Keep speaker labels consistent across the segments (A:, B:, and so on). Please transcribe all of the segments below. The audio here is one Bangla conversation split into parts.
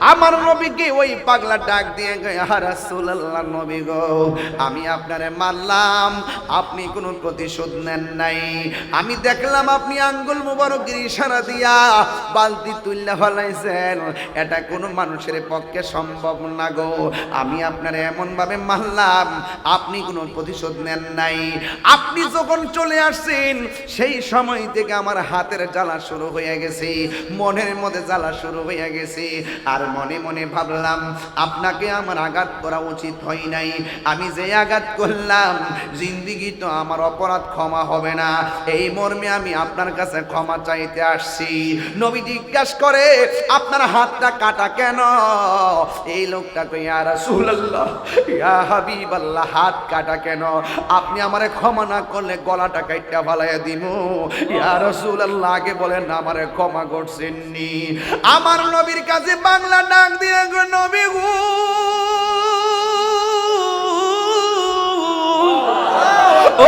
A: আমার নবীকে ওই পাগলা ডাক দিয়ে ইয়া রাসূলুল্লাহ, নবী গো আমি আপনারে মারলাম, আপনি কোনো প্রতিশোধ নেন নাই। আমি দেখলাম আপনি আঙ্গুল মুবারকের ইশারা দিয়া বালতি তুল্লা ফলাইছেন, এটা কোনো মানুষের পক্ষে সম্ভব না গো। আমি আপনারে এমন ভাবে মারলাম, আপনি কোনো প্রতিশোধ নেন নাই। আপনি যখন চলে আসছেন সেই সময় থেকে আমার হাতের জ্বালা শুরু হয়ে গেছে, মনের মধ্যে জ্বালা শুরু হয়ে গেছে। আর মনে মনে ভাবলাম আপনাকে আমার আঘাত করা উচিত হয় নাই। আমি যে আঘাত করলাম জিন্দিগি তো আমার অপরাধ ক্ষমা হবে না, এই মর্মে আমি আপনার কাছে ক্ষমা চাইতে আসছি। নবী জিজ্ঞাসা করে আপনার হাতটা কাটা কেন? এই লোকটা কই ইয়া রাসূলুল্লাহ, ইয়া হাবিবাল্লাহ, হাত কাটা কেন? আপনি আমারে ক্ষমা না করলে গলাটা কাইটা ফালাইয়া দিমু। ইয়া রাসূলুল্লাহ, আগে বলেন আমারে ক্ষমা করছেন নি? আমার নবীর কাছে বাংলা ডাক দিয়ে গো, নবী গো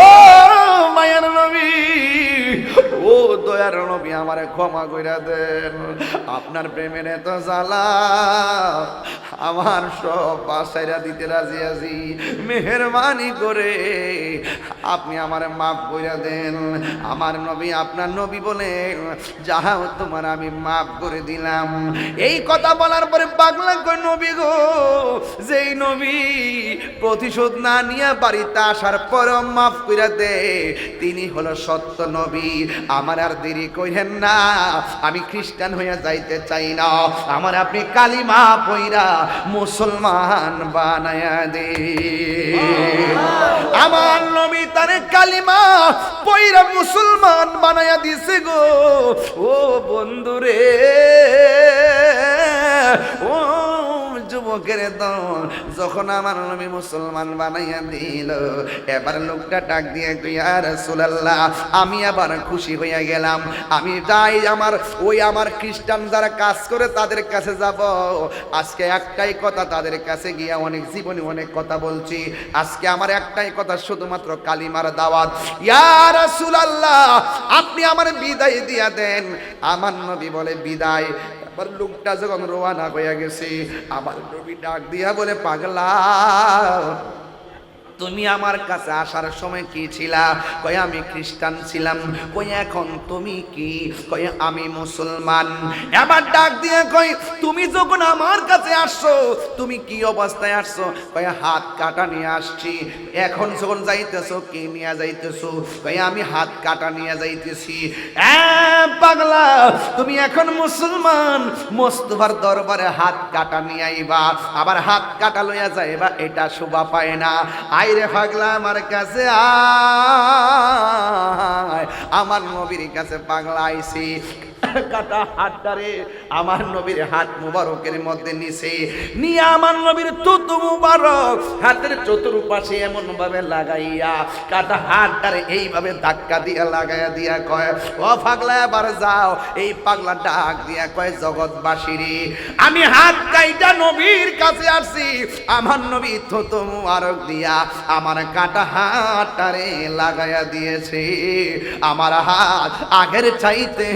A: ও মায়ের নবী, ও দয়ার নবী, আমারে ক্ষমা কইরা দেন। আপনার প্রেমের এত জ্বালা আমার সব বাসাইরা দিতে রাজি আছি, মেহেরবানি করে আপনি আমারে মাফ কইরা দেন। আমার নবী আপনার নবী বলে যাও তোমার আমি মাফ করে দিলাম। এই কথা বলার পরে পাগলা কই নবী গো, যেই নবী প্রতিশোধ না নিয়ে বাড়িতে আসার পরও মাফ কইরা দে, তিনি হলো সত্য নবী। আমার আর দেরি কইরেন না, আমি খ্রিস্টান হইয়া যাইতে চাই না, আমার আপনি কালিমা পইরা মুসলমান বানায়া দে। আমার নবী তারে কালিমা পইরা মুসলমান বানায়া দিছে গো। ও বন্ধুরে, ও যুবকের দল, যখন আমার নবী মুসলমান বানাইয়া দিল, এবার লোকটা ডাক দিয়ে ইয়া রাসূলুল্লাহ, আমি আবার খুশি হইয়া গেলাম। আমি যাই আমার খ্রিস্টান যারা কাজ করে তাদের কাছে যাব। আজকে একটাই কথা, তাদের কাছে গিয়া অনেক জীবনী অনেক কথা বলছি, আজকে আমার একটাই কথা, শুধুমাত্র কালিমার দাওয়াত। ইয়া রাসূলুল্লাহ, আপনি আমার বিদায় দিয়া দেন। আমার নবী বলে বিদায়? আবার লোকটা যখন রওনা হয়ে গেছে, আমার নবী ডাক দিয়া বলে পাগলা, তুমি আমার কাছে আসার সময় কি ছিলা? কয় আমি খ্রিস্টান ছিলাম। কই এখন তুমি কি? কয় আমি মুসলমান। এবার ডাক দিয়ে কই তুমি যখন আমার কাছে আসছো তুমি কি অবস্থায় আসছো? কয় হাত কাটা নিয়ে আসছি। এখন যখন যাইতেছো কি নিয়ে যাইতেছো? কয় আমি হাত কাটা নিয়ে যাইতেছি। পাগলা, তুমি এখন মুসলমান, মোস্তফার দরবারে হাত কাটা নিয়ে আইবা, আবার হাত কাটা লইয়া যাইবা, এটা শোভা পায় না। আইরে পাগলা আমার কাছে আয়। আমার নবীর কাছে পাগলা আইছি, কাটা হাতটারে আমার নবীর হাত মুবারকের মধ্যে নিছে, নিয়ে আমার নবীর থুতু মুবারক হাতের চতুর্পাশে এমন ভাবে লাগাইয়া কাটা হাতটারে এইভাবে ধাক্কা দিয়া লাগাইয়া দিয়া কয়, ও পাগলা এবার যাও। এই পাগলা ডাক দিয়া কয়, জগৎবাসীরে আমি হাত কাইটা নবীর কাছে আসছি, আমার নবী থুতু মুবারক দিয়া আমার কাটা হাতটারে লাগাইয়া দিয়েছে। আমার হাত আগের চাইতে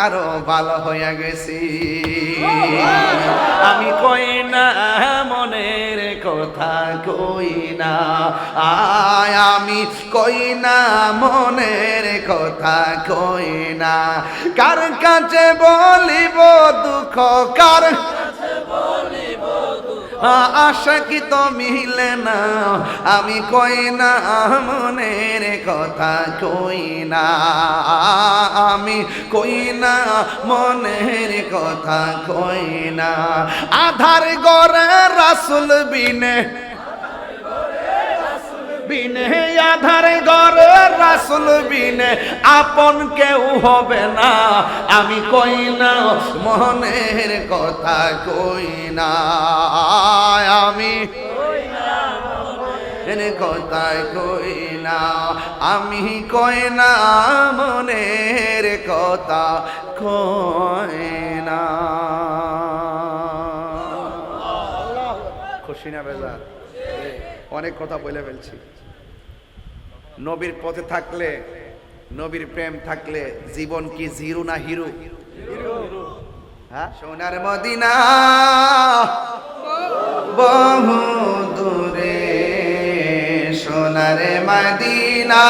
A: আরো ভালো হয়ে গেছি। আমি কই না মনের কথা, কই না আমি কই না মনের কথা, কই না কার কাছে বলিব দুঃখ, কার কাছে বলিব আশা কি তো মিলে না। আমি কই না মনের কথা, কই না আমি কই না মনের কথা, কই না আধার গরে রাসূল বিনে, বিনে আধার গরে রাসূল বিনে আপন কেউ হবে না। আমি কই না মনের কথা, কই না আমি কই না মনের কথা, কই না আমি কই না মনের কথা, কই না। খুশি না বেজার? অনেক কথা বলে ফেলছি। নবীর পথে থাকলে, নবীর প্রেম থাকলে জীবন কি জিরো না হিরো? হ্যাঁ, সোনার মদিনা মদিনা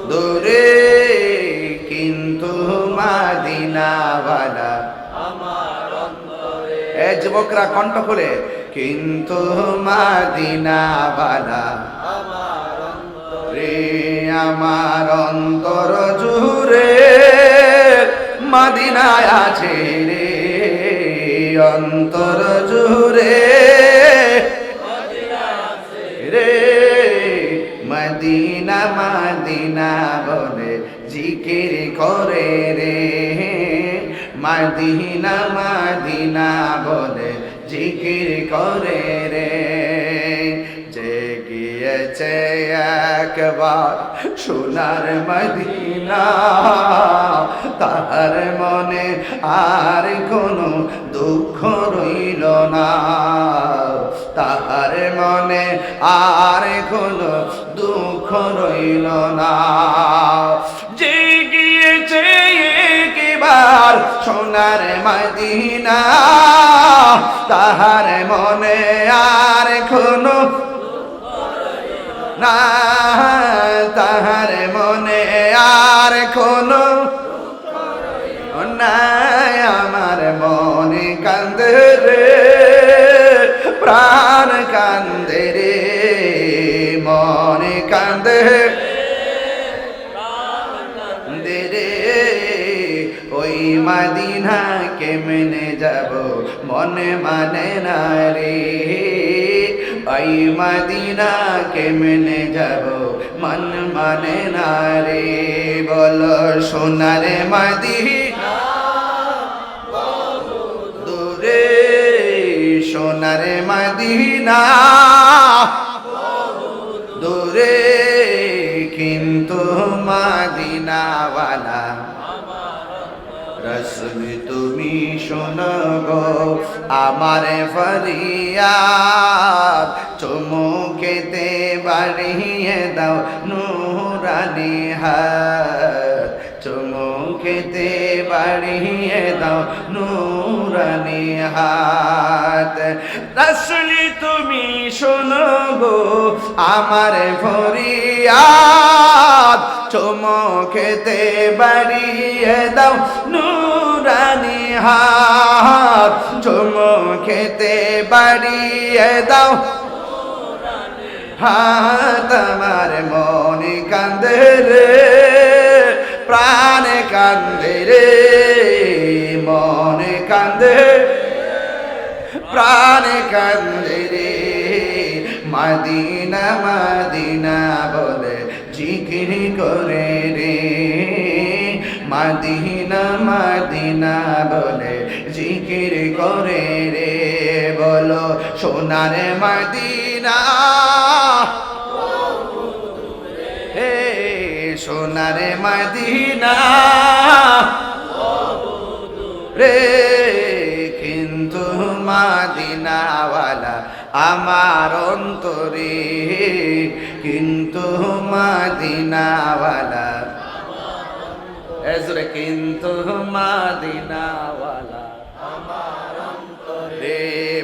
A: দূরে কিন্তু মদিনাওয়ালা আমার অন্তরে। এ যুবকরা কণ্ঠ খুলে, কিন্তু মদিনাওয়ালা আমার অন্তরে, আমার অন্তর জুড়ে মদিনায় আছে রে, অন্তর জুড়ে রে, মদিনা মদিনা বলে জিকির করে রে, মদিনা মদিনা বলে জিকির করে রে। যে গিয়েছে একবার সোনার মদিনা তাহার মনে আর কোনো দুঃখ রইল না, তাহার মনে আর কোনো দুঃখ রইল না। যে গিয়েছে একবার সোনার মদিনা তাহার মনে আর কোনো না, তাহার মনে আর কোনো নাই। আমার মনে কান্দে রে, প্রাণ কান্দে রে, মনে কান্দে রে, ওই মদিনা কেমনে যাব মনে মানে না রে, ওই মদিনা কেমনে যাব মন মানে না রে। বলো সোনারে মদিনা দূরে, সোনারে মদিনা দূরে কিন্তু মদিনাওয়ালা রসুল তুমি শোনো গো আমার ফরিয়াদ, চুমুকেতে বাড়িয়ে দাও নূরানি হাত, চুমুকেতে বাড়িয়ে দাও নূরানি হাত। রসুল তুমি শোনো গো আমার ফরিয়াদ, চুমুকেতে বাড়িয়ে দাও নূরানি হাত, চুমুকেতে বাড়িয়ে দাও হাত। আমার মনে কান্দে রে, প্রাণ কান্দে রে, মনে কান্দে প্রাণ কান্দে রে, মদিনা মদিনা বলে জিকির করে রে, মদিনা মদিনা বলে জিকির করে রে। বলো সোনার মদিনা হে, সোনার মদিনা রে, কিন্তু মদিনাওয়ালা আমার অন্তরে, কিন্তু মদিনাওয়ালা এজরে, কিন্তু মদিনাওয়ালা আমার অন্তরে।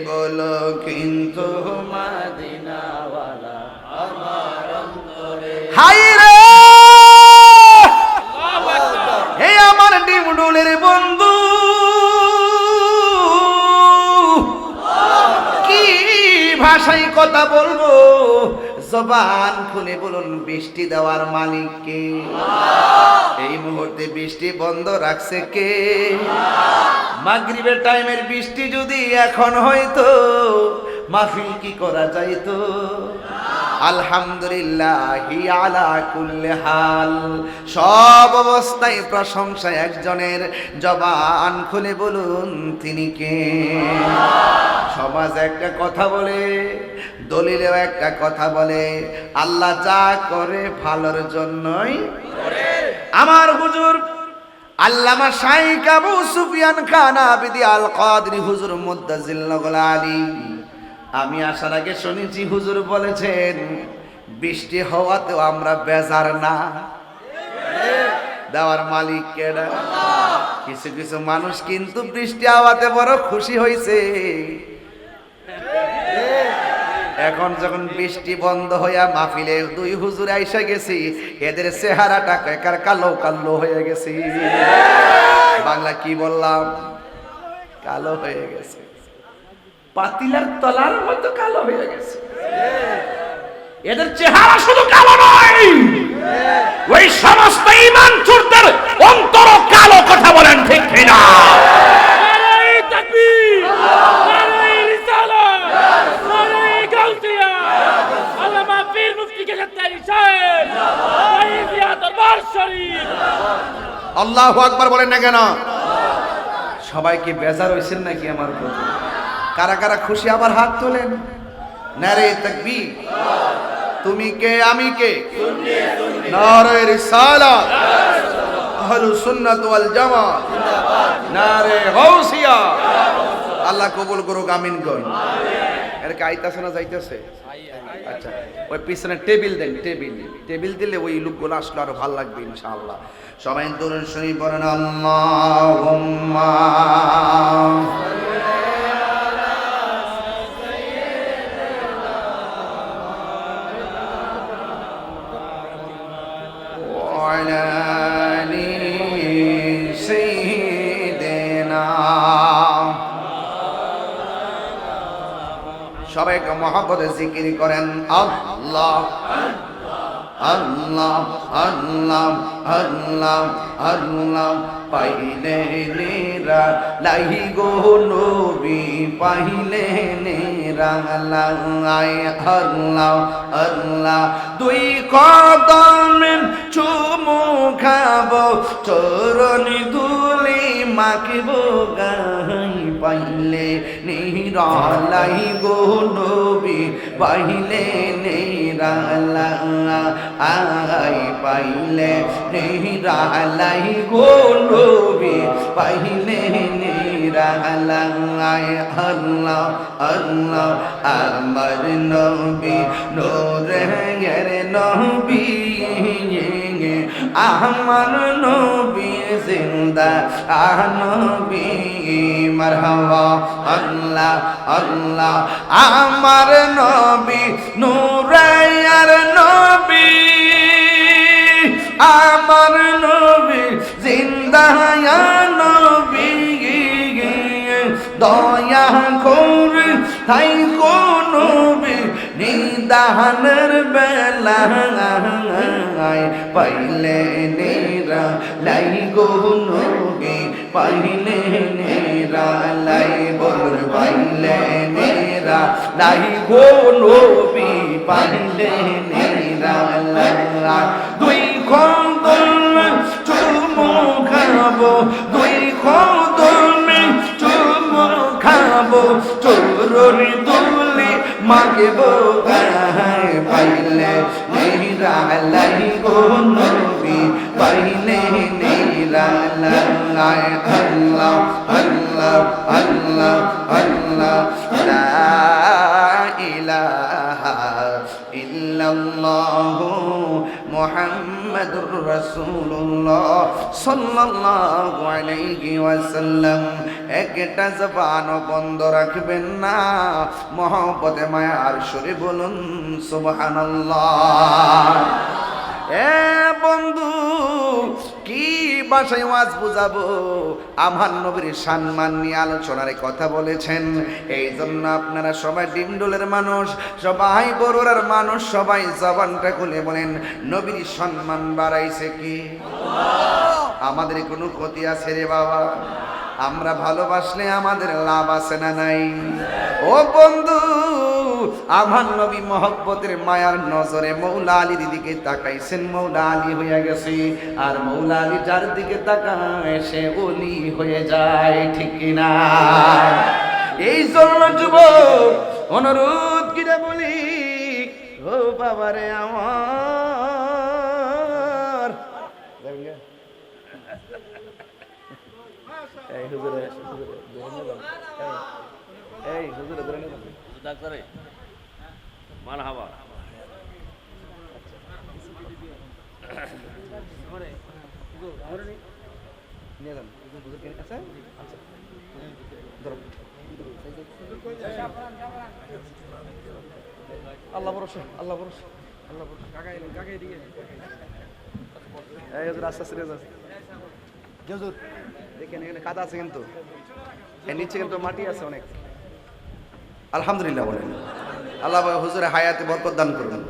A: বলো কিন্তু মদিনাওয়ালা আমার অন্তরে। হাই রে হে আমার ডিমডুলের বন্ধু, কি ভাষায় কথা বলবো, জবান খুলে বলুন বৃষ্টি দেওয়ার মালিক কে? এই মুহূর্তে বৃষ্টি বন্ধ রাখছে কে? মাগরিবের টাইমের বৃষ্টি যদি এখন হয়তো মাহফিল কি করা যাইতো? আলহামদুলিল্লাহি আলা কুল্লি হাল, সব অবস্থায় প্রশংসা একজনের, জবান খুলে বলুন তিনি কে? সমাজ একটা কথা বলে, দলিলেও একটা কথা বলে, আল্লাহ যা করে ভালোর জন্যই করে। আমার হুজুর আল্লামা শাইখ আবু সুফিয়ান খান আবিদি আল কাদরি হুজুর মুদ্দাজিল্লাহুল আলী, আমি আসার আগে শুনেছি হুজুর বলেছেন বৃষ্টি হওয়াতেও আমরা বেজার না, দেওয়ার মালিক কেডা? কিছু কিছু মানুষ কিন্তু বৃষ্টি হওয়াতে বড় খুশি হয়েছে। এখন যখন বৃষ্টি বন্ধ হইয়া মাহফিলে দুই হুজুর আইসা গেছি, এদের চেহারাটা একার কালো কালো হয়ে গেছে। বাংলা কি বললাম? কালো হয়ে গেছে, পাতিলার তলার মতো কালো হয়ে গেছে। এদের চেহারা শুধু কালো নয়, ওই সমস্ত ঈমান চোরদের অন্তর কালো। কথা বলেন ঠিক কিনা? আল্লাহু আকবার বলেন না কেন? সবাই কি বেজার হইছেন নাকি আমার প্রতি? কারা কারা খুশি আবার হাত তোলেন। নারে তাকবীর। তুমি কে আমি কে? নারে রিসালাত, আহলুস সুন্নাত ওয়াল জামাত, নারে গাউসিয়া। আল্লাহ কবুল করুক, আমিন কোন। এর কাইতাছে না যাইতেছে? আচ্ছা, ওই পিছনে টেবিল দেন, টেবিল দিলে ওই লোকগুলো আসলে আরো ভালো লাগবে ইনশাআল্লাহ। সবাই দরুদ শরীফ পড়েন। আল্লাহুম্মা ওয়ালা আলি সাইয়্যিদিনা। সবাইকে মহব্বতে জিকির করেন। আল্লাহ আল্লাহ আল্লাহ আল্লাহ আল্লাহ। পাইলে নেরা লাহি গো নবী, পাইলে নেরা লাই। আল্লাহ আল্লাহ। দুই কদমে চুমু খাবো, চরণ ধুলি মাখবো গাই। পাইলে নেরা লাই গো নবী, পাইলে নেরা লাই। পাইলে নেরা লাই গো নবী, পাইলে নেরা লাই। আল্লাহ আল্লাহ। আমার নবী নূরের নবী, আমার নবী জিন্দা নবী। মারহাবা। আল্লাহ আল্লাহ। আমার নবী নূরের নবী, আমার নবী জিন্দা নবী। দয়া করে তাই কোন নিদানের বেলায়। পাইলে নেরা লাই গো নবী, পাইলে নেরা লাই। বল পাইলে নেরা লাই গো নবী, পাইলে নেরা লাই। দুই কদমে চুমু খাবো, দুই কদমে চুমু খাবো, চরণ ধুলি মাখবো গায়। পাইলে নেরা লাই গো নবী, পাইলে নেরা লাই। আল্লাহ আল্লাহ আল্লাহ আল্লাহ। লা ইলাহা ইল্লাল্লাহু মুহাম্মাদুর রাসূলুল্লাহ সাল্লাল্লাহু আলাইহি ওয়াসাল্লাম। একটা জবান বন্ধ রাখবেন না, মহব্বতে মায়ার সুরে বলুন সুবহানাল্লাহ। এ বন্ধু, কি ভাষায় ওয়াজ বুঝাবো? আমার নবীর সম্মান নিয়ে আলোচনার কথা বলেছেন। এই জন্য আপনারা সবাই ডিমডোলের মানুষ, সবাই বড়রার মানুষ, সবাই জবানটা খুলে বলেন, নবীর সম্মান বাড়াইছে কি? আমাদের কোনো ক্ষতি আছে রে বাবা? আমরা ভালোবাসলে আমাদের লাভ আছে না নাই? ও বন্ধু, আমার নবী মহব্বতের মায়ার নজরে মৌলা আলীর দিকে তাকাইছেন, মৌলা আলী হয়ে গেছে। আর মৌলা আলী যার দিকে তাকায় সে ওলি হয়ে যায়, ঠিক কিনা? এই জন্য যুবক অনুরোধ কিরা বলি, ও বাবারে আমার, এই হুজুরে এই হুজুরে ধরে নেবেন ডাক্তারে মারহাবা। নিয়ে যান হুজুরের কাছে। আচ্ছা ধরো আল্লাহ ভরসা, আল্লাহ ভরসা, আল্লাহ ভরসা। কাকাই দিকে এই হুজুর আস্তে আস্তে যাচ্ছে। হুজুর দেখেন এখানে কাদা আছে কিন্তু, এর নিচে কিন্তু মাটি আছে অনেক। আলহামদুলিল্লাহ বলেন। আল্লাহ হুজুরে হায়াতে বরকত দান করুন।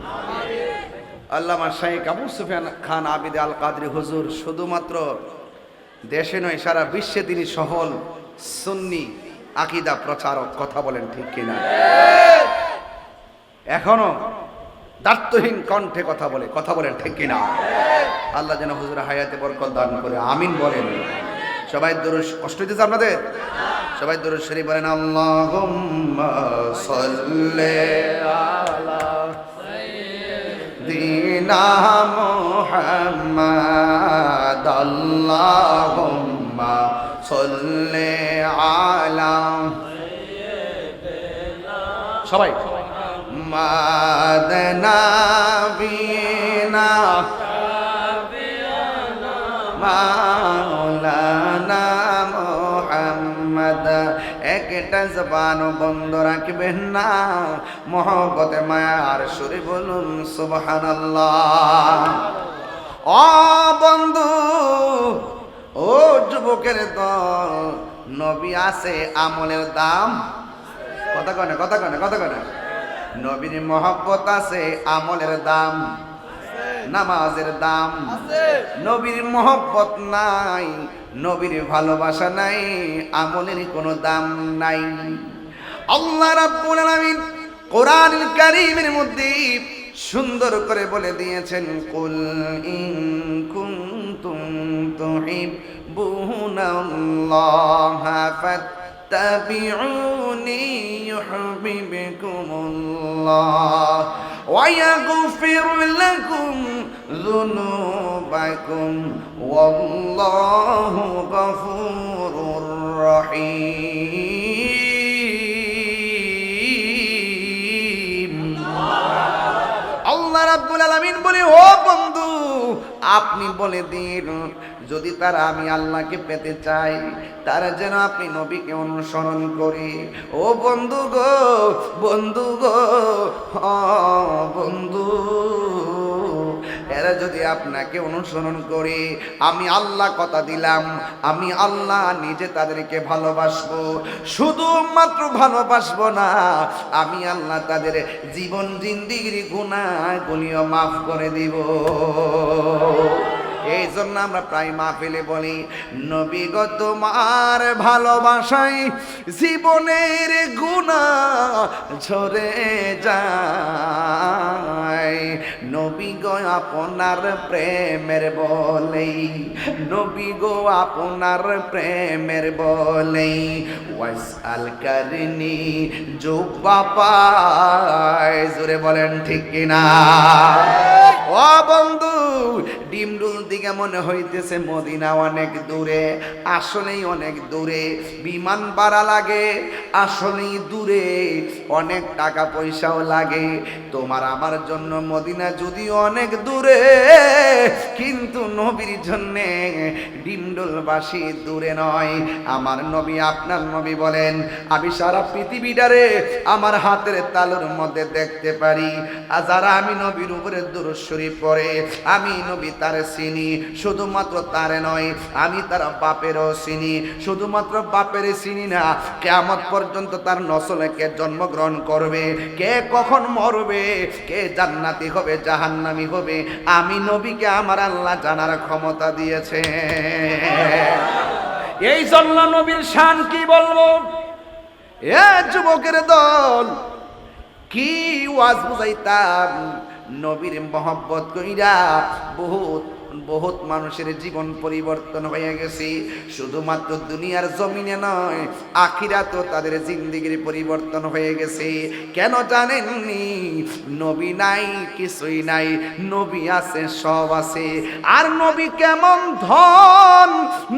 A: আল্লামা শাইখ আবু সুফিয়ান খান আবিদ আল কাদরি হুজুর শুধুমাত্র দেশে নয় সারা বিশ্বে তিনি সফল সুন্নি আকীদা প্রচারক। কথা বলেন ঠিক কিনা? এখনো দার্থহীন কণ্ঠে কথা বলে। কথা বলেন ঠিক কিনা? আল্লাহ যেন হুজুরের হায়াতে বরকত দান করে, আমিন বলেন। সবাই দরুদ, কষ্ট হইতেছে আপনাদের? সবাই দরুদ শরীফ বলেন। আল্লাহুম্মা সাল্লি আলা সাইয়্যিদিনা মুহাম্মাদ, আল্লাহুম্মা সাল্লি আলা সবাই মাদনাবিনা মাওলানা মুহাম্মদ। একটা জবান বন্ধ রাখবেন না, মহব্বতে মায়ার সুরে বলুন সুবহানাল্লাহ। ও বন্ধু, ও যুবকের দল, নবী আছে আমলের দাম। কথা কনে, কথা কনে, কথা কনে। নবীর মহব্বত আছে আমলের দাম, নামাজের দাম। নবীর মহব্বত নাই, নবীর ভালোবাসা নাই, আমলের কোনো দাম নাই। আল্লাহ রাব্বুল আলামিন কোরআনুল কারীমের মধ্যে সুন্দর করে বলে দিয়েছেন, কুল ইন কুনতুম তুহিব্বুনাল্লাহা ফাত্তাবিউনি ইউহিব্বুকুমুল্লাহ ওয়া ইয়াগফির লাকুম যুনুবাকুম ওয়াল্লাহু গফুরুর রহিম। আল্লাহ রাব্বুল আলামিন বলে, ও বন্ধু আপনি বলে দিন, যদি তারা আমি আল্লাহকে পেতে চাই, তারা যেন আপনি নবীকে অনুসরণ করি। ও বন্ধু গো, বন্ধু গো, বন্ধু, এরা যদি আপনাকে অনুসরণ করে, আমি আল্লাহ কথা দিলাম, আমি আল্লাহ নিজে তাদেরকে ভালোবাসবো। শুধুমাত্র ভালোবাসবো না, আমি আল্লাহ তাদের জীবন জিন্দিগির গুনাহগুলিও মাফ করে দিব। এই জন্য আমরা প্রায় মাহফিলে বলি, নবী গো তোমার ভালোবাসায় জীবনের গুনাহ ঝরে যায়। নবী গো আপনার প্রেমের বলেই, নবী গো আপনার প্রেমের বলেই ওয়াসআল করনি জুব্বা পায়। জোরে বলেন ঠিক কিনা? ও বন্ধু, ডিমডুল দিকে মনে হইতেছে মদিনা অনেক দূরে, আসলেই অনেক দূরে। বিমান ভাড়া লাগে, আসলেই দূরে, অনেক টাকা পয়সাও লাগে। তোমার আমার জন্য মদিনা যদিও অনেক দূরে, কিন্তু নবীর জন্যে ডিমডুলবাসী দূরে নয়। আমার নবী আপনার নবী বলেন, আমি সারা পৃথিবীটারে আমার হাতের তালুর মধ্যে দেখতে পারি। আর যারা আমি নবীর উপরে দুরূদ শরীফ পড়ে, আমি নবী তার চিনি। শুধুমাত্র তারে নয়, আমি তার বাপেরও চিনি। শুধুমাত্র বাপের চিনি না, কিয়ামত পর্যন্ত তার নসলে কে জন্মগ্রহণ করবে, কে কখন মরবে, কে জান্নাতি হবে জাহান্নামী হবে, আমি নবীকে আমার আল্লাহ জানার ক্ষমতা দিয়েছে। এই জন্য নবীর শান কি বলবো? এ যুবকের দল, কি ওয়াজ বুঝাইতাম, নবীর মহব্বত কইরা বহুত বহুত মানুষের জীবন পরিবর্তন হয়ে গেছে। শুধুমাত্র দুনিয়ার জমিনে নয়, আখিরাতেও তাদের জিন্দেগির পরিবর্তন হয়ে গেছে। কেন জানেননি? নবী নাই, কিছুই নাই, নবী আছে, সব আছে। আর নবী কেমন ধন,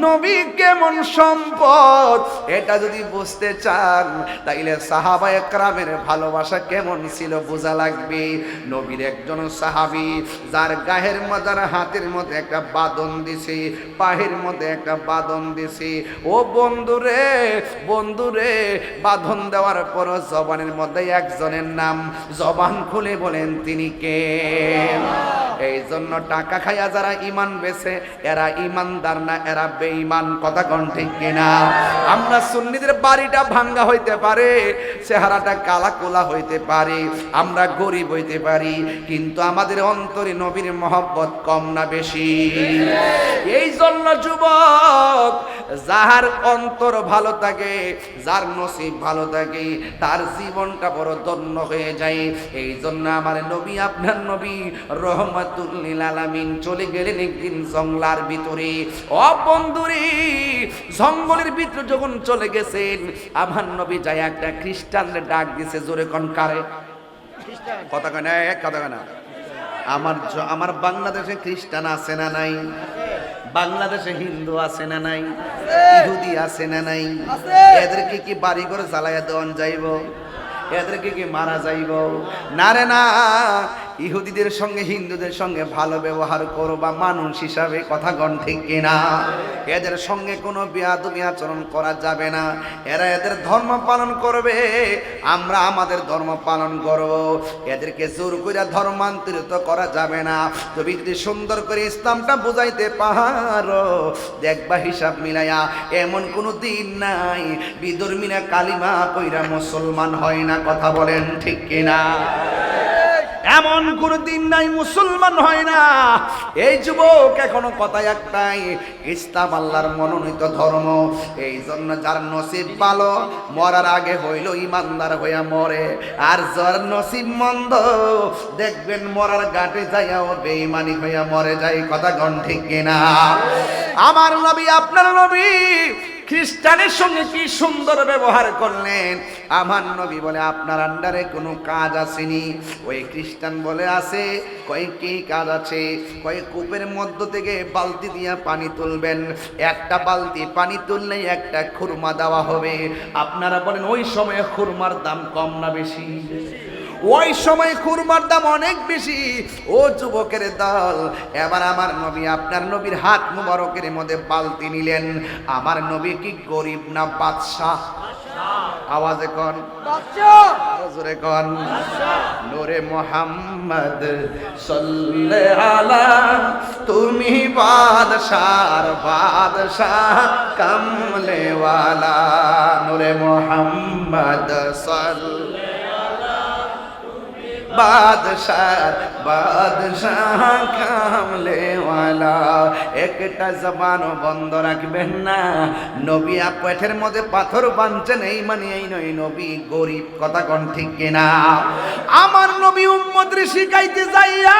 A: নবী কেমন সম্পদ, এটা যদি বুঝতে চান, তাইলে সাহাবায়ে কেরামের ভালোবাসা কেমন ছিল বোঝা লাগবে। নবীর একজন সাহাবী, যার গায়ের মধ্যে, হাতের মধ্যে মধ্যে একটা বাঁধন দিছি, পায়ের মধ্যে একটা বাঁধন দিছি। ও বন্ধুরে বন্ধুরে, বাঁধন দেওয়ার পর জবানের মধ্যে একজনের নাম, জবান খুলে বলেন তিনি কে? এই জন্য টাকা খাইয়া যারা ইমান বেছে এরা ইমানদার না, এরা বেঈমান। কথা কোন ঠিক কিনা? আমরা সুন্নিদের বাড়িটা ভাঙ্গা হইতে পারে, চেহারাটা কালা কোলা হইতে পারে, আমরা গরিব হইতে পারি, কিন্তু আমাদের অন্তরে নবীর মহব্বত কম না বেশি? এই জন্য যুবক, যার অন্তর ভালো থাকে, যার নসিব ভালো থাকে, তার জীবনটা বড় ধন্য হয়ে যায়। এই জন্য আমার নবী, আপনার নবী রহমাতুল লিল আলামিন চলে গেলেন একদিন জঙ্গলার ভিতরে। ও বন্ধুরে, জঙ্গলের ভিতরে যখন চলে গেছেন, আমার নবী যায় একটা খ্রিস্টানদের ডাক দিছে। জোরে কোন কারে? কথা কয় না, এক কথা কয় না। আমার বাংলাদেশে খ্রিস্টান আছে না নাই? বাংলাদেশে হিন্দু আছে না নাই? ইহুদি আছে না নাই? এদেরকে কি বাড়ি করে জ্বালাইয়া দেওয়ান যাইব? এদেরকে কি মারা যাইব? না রে না, ইহুদিদের সঙ্গে হিন্দুদের সঙ্গে ভালো ব্যবহার করবা মানুষ হিসাবে। কথা গণ ঠিক কিনা? এদের সঙ্গে কোনো বেয়াদবি আচরণ করা যাবে না। এরা এদের ধর্ম পালন করবে, আমরা আমাদের ধর্ম পালন করব। এদেরকে জোর করে ধর্মান্তরিত করা যাবে না। তুমি যদি সুন্দর করে ইসলামটা বুঝাইতে পারো, দেখবা হিসাব মিলাইয়া এমন কোনো দিন নাই বিধর্মীরা কালিমা পইরা মুসলমান হয় না। কথা বলেন ঠিক কিনা? এমন কোন দিন নাই মুসলমান হয় না। এই যুবক, এখনো কথা একটাই, ইসলাম আল্লাহর মনোনীত ধর্ম। এই জন্য যার নসিব ভালো, মরার আগে হইল ইমানদার হইয়া মরে, আর যার নসিব মন্দ দেখবেন মরার ঘাটে যাইয়াও বেঈমানি হইয়া মরে যায়। কথা গণ ঠিক কিনা? আমার নবী, আপনার নবী খ্রিস্টানের সঙ্গে কি সুন্দর ব্যবহার করলেন। আমার নবী বলে, আপনার আন্ডারে কোনো কাজ আসেনি? ওই খ্রিস্টান বলে, আছে। কয় কি কাজ আছে? কয় কূপের মধ্য থেকে বালতি দিয়া পানি তুলবেন, একটা বালতি পানি তুললে একটা খুরমা দেওয়া হবে। আপনারা বলেন ওই সময়ে খুরমার দাম কম না বেশি? ওই সময় খুরমার দাম অনেক বেশি। ও যুবকের দল, এবার আমার নবী, আপনার নবীর হাত মুবারকের মধ্যে বালতি নিলেন। আমার নবী কি গরিব না বাদশাহ? আওয়াজে কন, জোরে কন। নূরে মুহাম্মদ সাল্লাল্লাহু আলা, তুমি বাদশার বাদশাহ কামলে ওয়ালা। নূরে মুহাম্মদ সাল্লাল্লাহু বাদশাহ বাদশাহ কামলে ওয়ালা। একটা জবানও বন্ধ রাখবেন না। নবী পেটের মধ্যে পাথর বাঁধছেন, এই মানে এই নয় নবী গরিব। কথা কোন ঠিক কিনা? আমার নবী উম্মতরে শিখাইতে যাইয়া,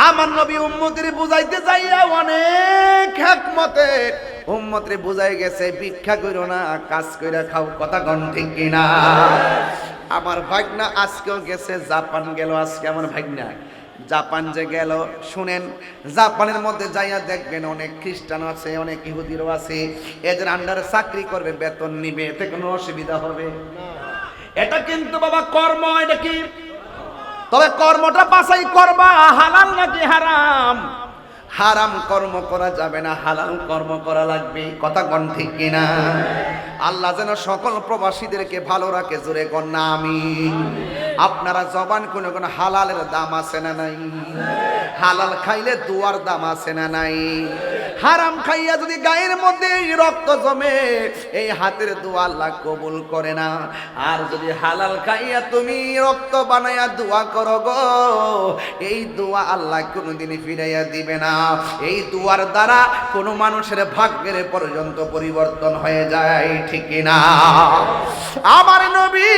A: আমার নবী উম্মতরে বুঝাইতে যাইয়া অনেক হিকমতে উম্মতরে বুঝাই গেছে, ভিক্ষা কইরো না, কাজ কইরা খাও। কথা কোন ঠিক কিনা? আমার ভাগনা আজকেও গেছে, জাপান গেল আজকে। আমার ভাগনা জাপান যে গেল, শুনেন, জাপানের মধ্যে যাইয়া দেখবেন অনেক খ্রিস্টান আছে, অনেক ইহুদিরও আছে। এদের আন্ডারে চাকরি করবে, বেতন নিবে, এতে কোনো অসুবিধা হবে না। এটা কিন্তু বাবা কর্ম। এটা কি? তবে কর্মটা বাছাই করবা, হালাল নাকি হারাম। হারাম কর্ম করা যাবে না, হালাল কর্ম করা লাগবে। কথা কোন ঠিক কিনা? আল্লাহ যেন সকল প্রবাসীদেরকে ভালো রাখে। জোরে কোন না আমিন। আপনারা জবান কোন কোন হালালের দাম আছে না নাই? হালাল খাইলে দুয়ার দাম আছে না নাই? হারাম খাইয়া যদি গায়ের মধ্যে রক্ত জমে, এই হাতের দোয়া আল্লাহ কবুল করে না। আর যদি হালাল খাইয়া তুমি রক্ত বানাইয়া দোয়া করো গো, এই দোয়া আল্লাহ কোনোদিনই ফিরাইয়া দিবে না। এই দোয়ার দ্বারা কোনো মানুষের ভাগ্যের পর্যন্ত পরিবর্তন হয়ে যায়। ঠিক না? আমার নবী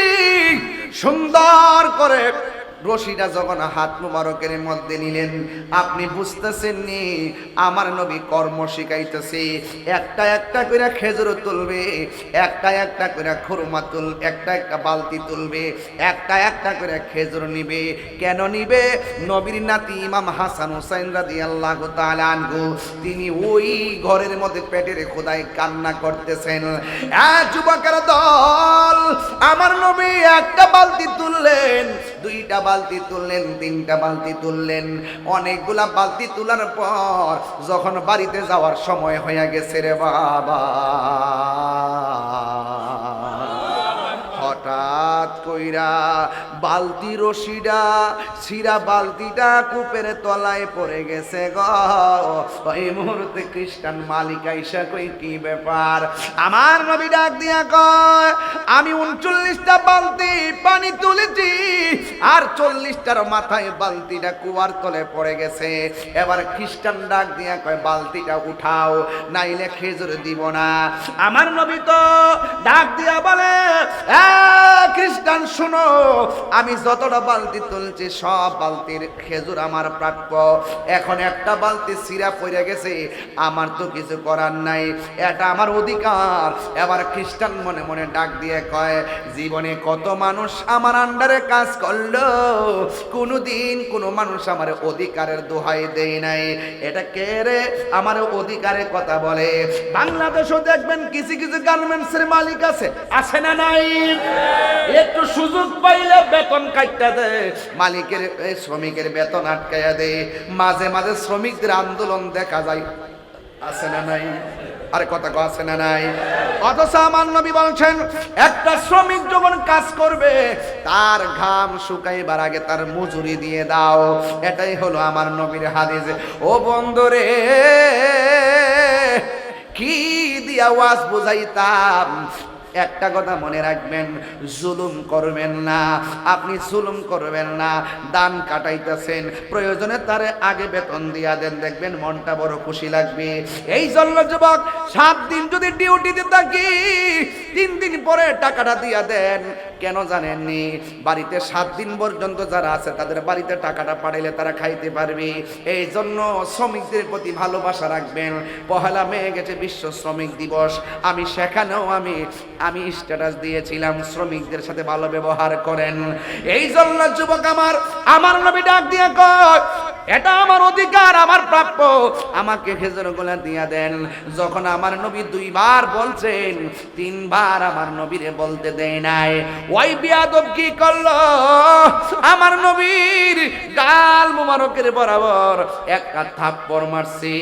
A: সুন্দর করে রশিটা যখন হাত মুবারকের মধ্যে নিলেন, আপনি বুঝতেছেন নি আমার নবী কর্ম শিখাইতেছে। একটা একটা করে খেজুর তুলবে, একটা একটা করে খুরমা একটা একটা বালতি তুলবে, একটা একটা করে খেজুর নিবে। কেন নিবে? নবীর নাতি ইমাম হাসান হুসাইন রাদিয়াল্লাহু তাআলা আনহু, তিনি ওই ঘরের মধ্যে পেটের খোদায় কান্না করতেছেন। যুবকের দল, আমার নবী একটা বালতি তুললেন, দুইটা বালতি তুললেন, 3টা বালতি তুললেন। অনেকগুলা বালতি তোলার পর যখন বাড়িতে যাওয়ার সময় হয়ে গেছে রে বাবা, হঠাৎ কইরা বালতি রশিটা ছিঁড়া বালতিটা কূপের তলায় পড়ে গেছে গো। ওই মুহূর্তে খ্রিস্টান মালিক আইসা কই কি ব্যাপার? আমার নবী ডাক দিয়া কয়, আমি 39টা বালতি পানি তুলেছি আর 40টার মাথায় বালতিটা কুয়ার তলে পড়ে গেছে। এবার খ্রিস্টান ডাক দিয়া কয়, বালতিটা উঠাও, নাইলে খেজুর দিব না। আমার নবী তো ডাক দিয়া বলে, খ্রিস্টান শুনো, আমি যতটা বালতি তুলছি সব বালতির খেজুর আমার প্রাপ্য। এখন একটা বালতি ছিঁড়া পড়ে গেছে, আমার তো কিছু করার নাই, এটা আমার অধিকার। এবার খ্রিস্টান মনে মনে ডাক দিয়ে কয়, জীবনে কত মানুষ আমার আন্ডারে কাজ করলো, কোনোদিন কোনো মানুষ আমার অধিকারের দোহাই দেয় নাই। এটা কে রে আমার অধিকারের কথা বলে? বাংলাদেশও দেখবেন কিছু কিছু গার্মেন্টসের মালিক আছে না নাই? একটু সুযোগ পাইলে বেতন কাটতে দেয়, মালিকের শ্রমিকের বেতন আটকাইয়া দেয়। মাঝে মাঝে শ্রমিকদের আন্দোলন দেখা যায়, আছে না নাই? আরে কথা কো আছে না নাই? অথচ আমার নবী বলছেন, একটা শ্রমিক যখন কাজ করবে তার ঘাম শুকাইবার আগে তার মজুরি দিয়ে দাও। এটাই হলো আমার নবীর হাদিস। ও বন্ধুরে, কি দিয়া ওয়াজ বুঝাইতাম, একটা কথা মনে রাখবেন, জুলুম করবেন না। আপনি জুলুম করবেন না। দান কাটাইতেছেন, প্রয়োজনে তারে আগে বেতন দিয়া দেন, দেখবেন মনটা বড় খুশি লাগবে। এই জন্য যুবক, 7 দিন যদি ডিউটিতে থাকি, 3 দিন পরে টাকাটা দিয়া দেন। কেন জানেননি? বাড়িতে 7 দিন পর্যন্ত যারা আছে তাদের বাড়িতে টাকাটা পাঠাইলে তারা খাইতে পারবে। এই জন্য শ্রমিকদের প্রতি ভালোবাসা রাখবেন। 1 মে গেছে বিশ্ব শ্রমিক দিবস, আমি সেখানেও আমি স্ট্যাটাস দিয়েছিলাম, শ্রমিকদের সাথে ভালো ব্যবহার করেন। এই জন্য যুবক আমার নবী ডাক দিয়ে কয়, এটা আমার অধিকার, আমার প্রাপ্য, আমাকে খেজুরগুলা দিয়া দেন। যখন আমার নবী 2 বার বলছেন, 3 বার আমার নবীরে বলতে দেয় নাই। ওই বিয়াদব কি করলো? আমার নবীর গাল মুবারকের বরাবর একটা থাপ্পড় মারছে।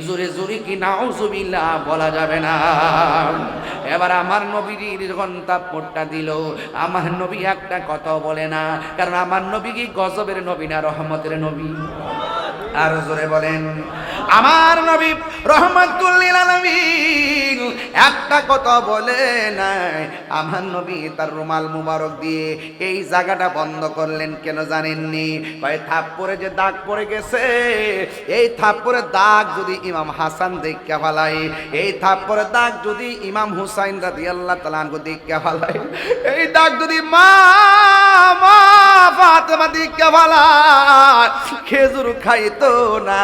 A: জোরে জোরে কি নাউজুবিল্লাহ বলা যাবে না। এবার আমার নবীর যখন থাপ্পড়টা দিল, আমার নবী একটা কথা বলে না, কারণ আমার নবী কি গজবের নবী না রহমতের নবী? আর জোরে বলেন, আমার নবী রহমাতুল লিল আলামিন একটা কথা বলে নাই। আমার নবী তার রুমাল মুবারক দিয়ে এই জায়গাটা বন্ধ করলেন। কেন জানেননি? ভাই, থাপ্পড়ে যে দাগ পড়ে গেছে, এই থাপ্পড়ের দাগ যদি ইমাম হাসান দেখে ফেলায়, এই থাপ্পড়ের দাগ যদি ইমাম হুসাইন রাদিয়াল্লাহু তাআলা আনহু দেখে ফেলায়, এই দাগ যদি মা ফাতেমা দেখে ফেলায়, খেজুর খাইতো না,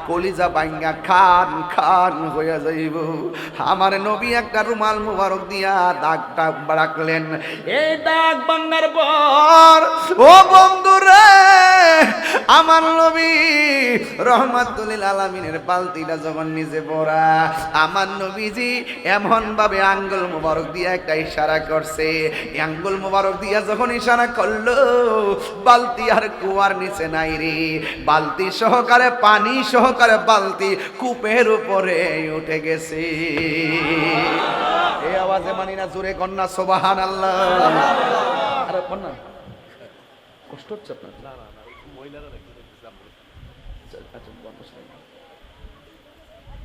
A: কলিজা ভাঙ্গা খান খান হয়ে যাইব। আমার নবী একটা রুমাল মুবারক দিয়া দাগটা রাখলেন। এই দাগ ভাঙ্গার পর, ও বন্ধুরে, আমার নবী রহমাতুল লিল আলামিনের বালতিটা যখন নিজে পড়া, আমার নবীজি এমন ভাবে আঙ্গুল মুবারক দিয়া একটা ইশারা করছে। আঙ্গুল মুবারক দিয়া যখন ইশারা করলো, বালতি আর কুয়ার নিচে নাই রে, বালতি সহকারে পানি সহকারে বালতি কূপের উপরে উঠে গেছে। এই আওয়াজে মানি না, জোরে কন্যা সুবহানাল্লাহ। আরে কন্যা কষ্ট হচ্ছে আপনার?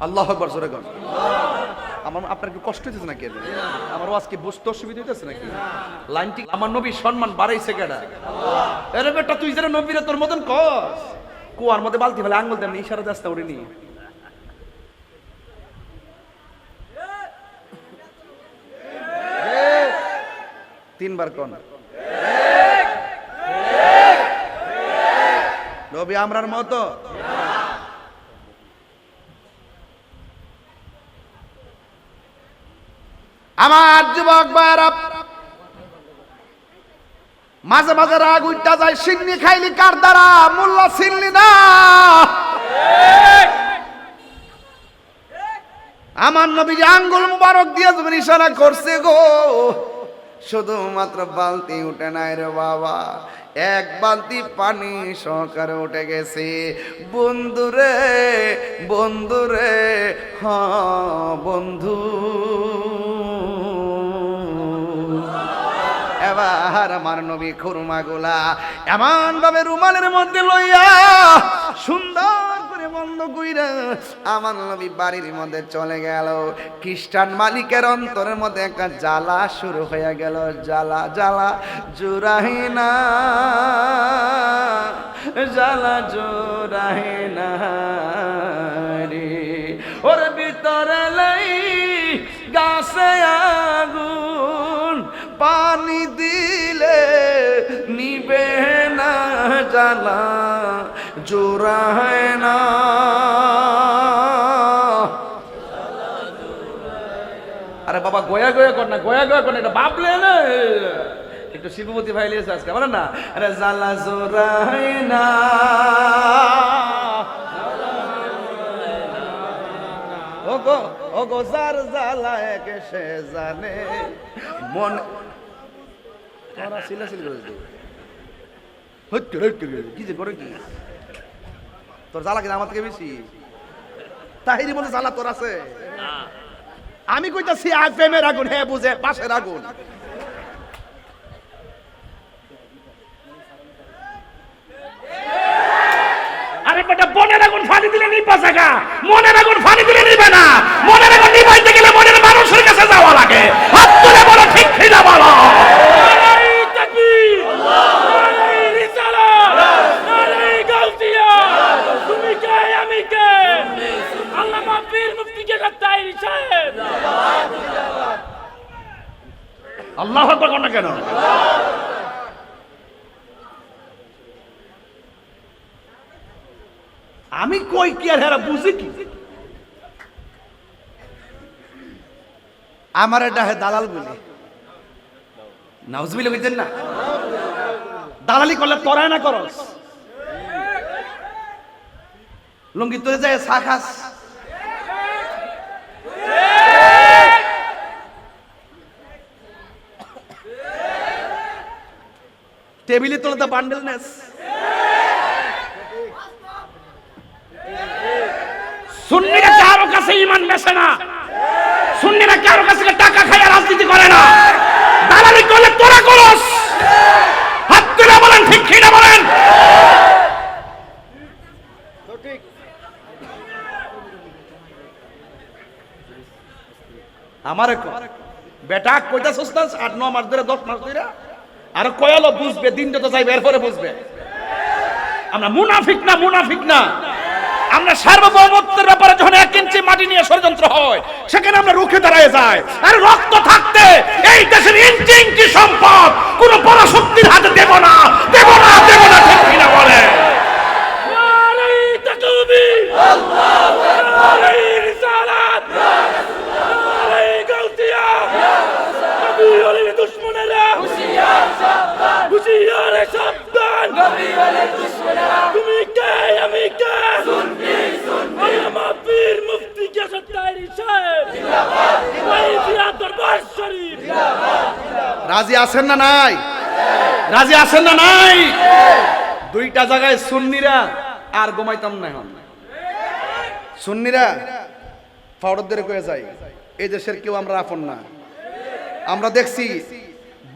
A: আল্লাহু আকবার, জোরে কন। আপনার কি কষ্ট হইতেছে নাকি? আমার আজকে বুঝতে অসুবিধা হইতেছে নাকি? লাইনটি আমার নবীর সম্মান বাড়াইছে কেডা? আরে বেটা, তুই যারা নবীরে তোর মতন কস, কুয়ার মধ্যে বালতি ফেলে আঙ্গুল দেন ইশারা দাস্তা উড়িনি। 3 বার কোন নবী আমরার মতো? আমার যুবক ভাইরা, মাঝে মাঝে রাগ উঠটা যায়, সিন্নি খাইলি কার দ্বারা, মোল্লা চিনলি না। আমার নবী আঙ্গুল মুবারক দিয়ে যখন ইশারা করছে গো, শুধুমাত্র বালতি উঠে নাই রে বাবা, এক বালতি পানি সহকারে উঠে গেছে। বন্ধুরে বন্ধুরে, হ্যাঁ বন্ধু, এবার আমার নবী খুরমাগুলা এমন ভাবে রুমালের মধ্যে লইয়া সুন্দর করে বন্ধ কইরা আমার নবী বাড়ির মধ্যে চলে গেল। খ্রিস্টান মালিকের অন্তরের মধ্যে একটা জ্বালা শুরু হয়ে গেল, জ্বালা জ্বালা জুড়াহি না, জ্বালা জুড়াহি না রে, ওর ভিতরে লাই গাছে আগুন, পানি দিলে নিবে না, জ্বালা জোড়ায় না। আরে বাবা গয়া গয়া কর না, গয়া গয়া কর না, এটা বাবলে না, একটু শিবমতি ভাই লিয়েছে আজকে বলেন না, আরে জ্বালা জোড়ায় না, ওগো ওগো যার জ্বালা এক সে জানে মন তোরা সিলাসিল করেছে কি যে করে কি তোর জ্বালা কিনা আমার থেকে বেশি, তাহিরি বলে জ্বালা তোর আছে। আমি কইতাছি প্রেমের আগুন, হ্যাঁ বুঝে পাশের আগুন।
B: আরে বেটা বনের আগুন ফানি দিলে নিবা জায়গা, মনের আগুন ফানি দিলে নিবে না। মনের আগুন নিবাইতে গেলে মনের মানুষের কাছে যাওয়া লাগে। হাত তুলে বলো ঠিক কি না বলো। নারাই তাকবীর, নারাই রিসালাত, নারাই গাউসিয়া। তুমি কে আমি কে? আল্লামা পীর মুফতি কে তাইরি সাহেব। আল্লাহু আকবার কোন কেন?
A: আমি কই কি আর হেরা বুঝি কি? আমার এটা দালাল বলে নাউজুবিল্লাহ বুঝছেন না? দালালি করলে তোরাই না করস, লুঙ্গি তোরে যায় চা খাস, টেবিলে তোলে তো বান্ডেল নেস,
B: সুন্নিরা কারো কাছে ঈমান বেচে না, সুন্নিরা কারো কাছে টাকা খায় রাজনীতি করে না। দালালি করলে তোরা করস। হাত তুলে বলেন ঠিক কি না বলেন।
A: আমারে বেটা কইতাছস না 8-9 মাস ধরে 10 মাস ধরে আর কয়ালো বুঝবে, দিনটা তো যাইবে এরপরে বুঝবে।
B: আমরা মুনাফিক না, মুনাফিক না। আমরা সার্বভৌমত্বের ব্যাপারে যখন 1 ইঞ্চি মাটি নিয়ে ষড়যন্ত্র হয় সেখানে আমরা রুখে দাঁড়ায় যাই। আর রক্ত থাকতে এই দেশের ইঞ্চি ইঞ্চি সম্পদ কোন পরাশক্তির হাতে দেব না, দেব না, দেব না, ঠিক কিনা বলে। নারাই তাকবীর, আল্লাহু আকবার, নারাই রিসালাত, নারাই গাউসিয়া। নবী ওলির দুশমনেরা হুশিয়ার সাবধান, হুশিয়ার সাবধান, নবী ওলির দুশমনেরা। তুমি কে আমি কে? সুন্নি সুন্নি। আল্লামা পীর মুফতি কে তাইরি সাহেব জিন্দাবাদ, জিন্দাবাদ। দরবার শরীফ জিন্দাবাদ, জিন্দাবাদ।
A: রাজি আছেন না নাই? রাজি আছেন না নাই? দুইটা জায়গায় সুন্নিরা আর ঘুমাইতাম না। এখন সুন্নিরা ফাওড়দের কয়ে যায় এই দেশের কেউ আমরা আপন না। আমরা দেখছি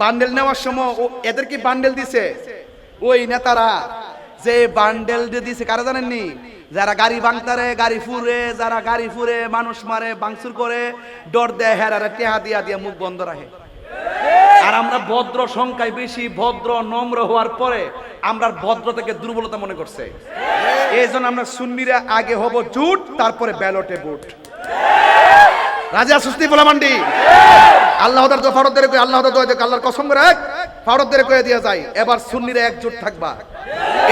A: বান্ডেল নেওয়ার সময় এদের কি বান্ডেল দিছে ওই নেতারা, যে বান্ডেল দিছে কারা জানেননি? যারা গাড়ি ভাঙতারে, গাড়ি ফুরে, যারা গাড়ি ফুরে মানুষ মারে, ভাঙচুর করে, ডর দেয়, হেরারে টেহা দিয়া দিয়া মুখ বন্ধ রাখে। আর আমরা ভদ্র সংখ্যায় বেশি, ভদ্র নম্র হওয়ার পরে আমরা ভদ্রতাকে দুর্বলতা মনে করছে। এই জন্য আমরা সুন্নিরা আগে হব জুট, তারপরে ব্যালটে বুট। রাজা সুস্তি বলা মান্ডি আল্লাহ ফারুকদের কই, আল্লাহ আল্লাহর কসম করে ফারুকদের কয়ে দিয়া যায় এবার সুন্নিরা একজোট থাকবা।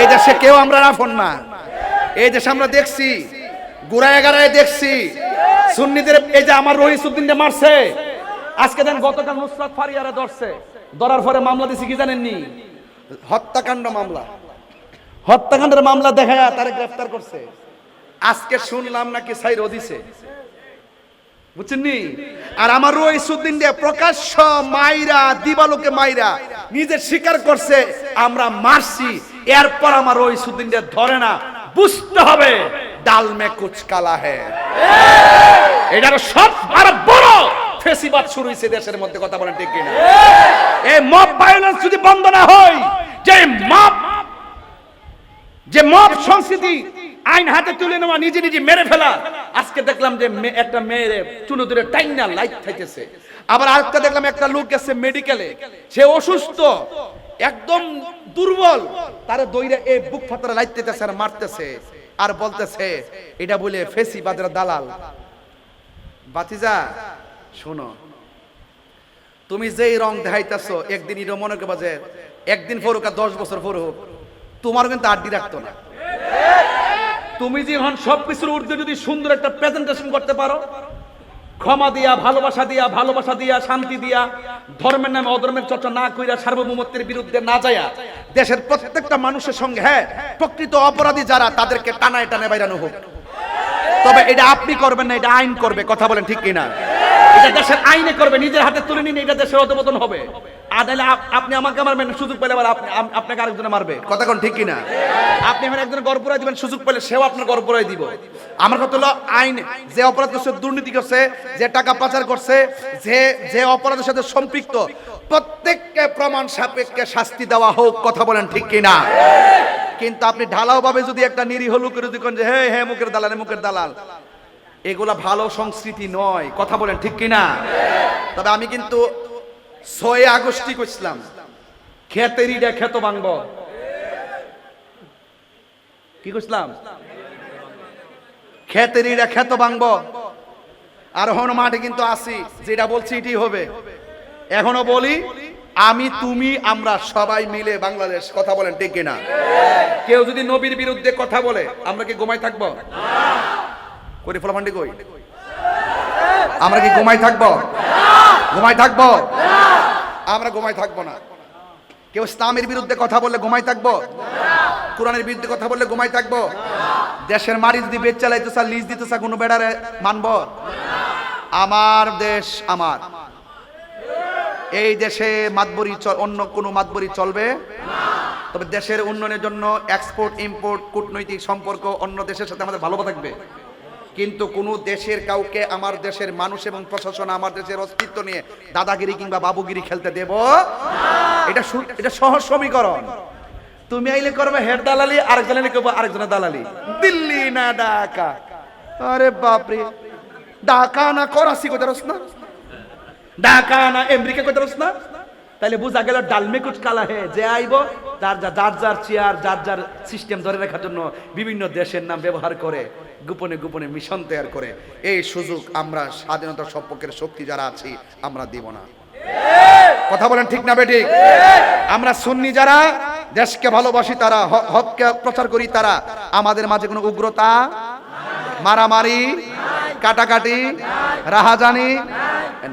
A: এই দেশে কেউ আমরা রাফন না। এই দেশে আমরা দেখছি গুড়ায় গাড়ায় দেখছি সুন্নিদের, এই যে আমার রহিসউদ্দিনকে মারছে, আজকে দেন গতকাল নুসরাত ফারিয়ারে ধরছে, ধরার পরে মামলা দিছে কি জানেননি? হত্যাকাণ্ড মামলা। হত্যাকাণ্ডের মামলা দেখায় তারে গ্রেফতার করছে। আজকে শুনলাম নাকি সাইরও দিছে।
B: বুঝছেন নি? আর আমার রইসুদ্দিন দিয়ে প্রকাশ্য মাইরা দিবালোকে মাইরা নিজে স্বীকার করছে আমরা মারছি, এরপর আমার রইসুদ্দিন দিয়ে ধরে না। বুঝতে হবে ডাল মে কুচ কালা হ্যায়। এটার সব আর বড় ফেসিবাদ শুরু হয়েছে দেশের মধ্যে, কথা বলেন ঠিক কিনা? এই মব ভায়োলেন্স যদি বন্ধ না হয়, যে মব সংস্কৃতি আইন হাতে তুলে নেওয়া, নিজে নিজে মেরে ফেলা। আজকে দেখলাম যে একটা মেয়ের চুলো ধরে টাইনা লাইট খাইতেছে। আবার আরেকটা দেখলাম একটা লোক গেছে মেডিকেলে, সে অসুস্থ, একদম দুর্বল, তারে দইরা এই বুক ফাটারে লাইট দিতেছে আর মারতেছে আর বলতেছে এটা বলে ফেসিবাদের দালাল। বাতিজা শোনো, তুমি যেই রং দেখাইতেছো একদিন এটা মনে করবা যে একদিন পর হোক আর 10 বছর পর হোক, তোমার কিন্তু আড্ডি রাখতো না। তুমি যখন সবকিছুর ঊর্ধ্বে যদি সুন্দর একটা প্রেজেন্টেশন করতে পারো, ক্ষমা দিয়া, ভালোবাসা দিয়া, শান্তি দিয়া, ধর্মের নামে অধর্মের চর্চা না কইরা, সার্বভৌমত্বের বিরুদ্ধে না যায়া, দেশের প্রত্যেকটা মানুষের সঙ্গে, হ্যাঁ, প্রকৃত অপরাধী যারা তাদেরকে টানায় টানে বাইরানো হোক। তবে এটা আপনি করবেন না, এটা আইন করবে, কথা বলেন ঠিক কিনা? এটা দেশের আইনে করবে, নিজের হাতে তুলে নিন, এটা দেশের অধপতন হবে। আর নাহলে আপনি আমাকে মারবেন, সুযোগ পেলে আবার আপনাকে আরেকজনে মারবে, কথা কোন ঠিক কিনা? আপনি এখন একজনের গড় পুরাই দিবেন, সুযোগ পেলে সেও আপনার গড় পুরাই দিব। আমার কথা হলো আইন, যে অপরাধ করছে, দুর্নীতি করছে, যে টাকা পাচার করছে, যে অপরাধের সাথে সম্পৃক্ত, প্রত্যেককে প্রমাণ সাপেক্ষে শাস্তি দেওয়া হোক, কথা বলেন ঠিক কিনা? কিন্তু আপনি ঢালাও ভাবে যদি একটা নিরীহ লোকের যদি কোন যে হে হে মুখের দালাল, মুখের দালাল, এগুলা ভালো সংস্কৃতি নয়, কথা বলেন ঠিক কিনা? তবে আমি কিন্তু 6 আগস্টই কইছিলাম খেতেরিটা খেত ভাঙব। কি কইছিলাম? খেতেরিটা খেত ভাঙব। আর এখন মাঠে কিন্তু আসি, যেটা বলছি এটাই হবে। এখনো বলি, আমি, তুমি, আমরা সবাই মিলে বাংলাদেশ, কথা বলেন ঠিক কিনা? কেউ যদি নবীর বিরুদ্ধে কথা বলে আমরা কি ঘুমাই থাকবো? করি ফলাফান্ডি কই? আমরা কি ঘুমাই থাকবো? ঘুমাই থাকবো? আমরা ঘুমাই থাকবো না। কেউ ইসলামের বিরুদ্ধে কথা বললে ঘুমাই থাকবো? কোরআনের বিরুদ্ধে কথা বললে ঘুমাই থাকবো? দেশের মারি যদি বেচ চালাইতেছে, লিজ দিতেছে, কোনো বেড়ারে মানবো? আমার দেশ আমার, এই দেশে মাতবরি অন্য কোনো মাতবরি চলবে। তবে দেশের উন্নয়নের জন্য এক্সপোর্ট ইম্পোর্ট, কূটনৈতিক সম্পর্ক অন্য দেশের সাথে আমাদের ভালো থাকবে। কিন্তু কোন দেশের কাউকে আমার দেশের মানুষ এবং প্রশাসন আমার দেশের অস্তিত্ব নিয়ে দাদাগিরি কিংবা বাবুগিরি খেলতে দেব এটা সহজ সমীকরণ। তুমি আইলে করবে হেড দালালি, আরেকজন আইলে করবে আরেকজনের দালালি। দিল্লি না ঢাকা, আরে বাপরে, ঢাকা না করাচি কইতে রস না, ঢাকা না আমেরিকা কইতে রস না, তাইলে বুঝা গেল ডালমে কুচ কালা হে। যে আইব যার যার চেয়ার, যার সিস্টেম ধরে রাখার জন্য বিভিন্ন দেশের নাম ব্যবহার করে গোপনে গোপনে মিশন তৈরি করে। এই সুযোগ আমরা স্বাধীনতার সপক্ষের শক্তি যারা আছি আমরা দিব না, কথা বলেন ঠিক না বেঠিক? আমরা সুন্নি যারা দেশকে ভালোবাসি, তারা হককে প্রচার করি, তারা আমাদের মাঝে কোনো উগ্রতা, মারামারি, কাটাকাটি, রাহাজানি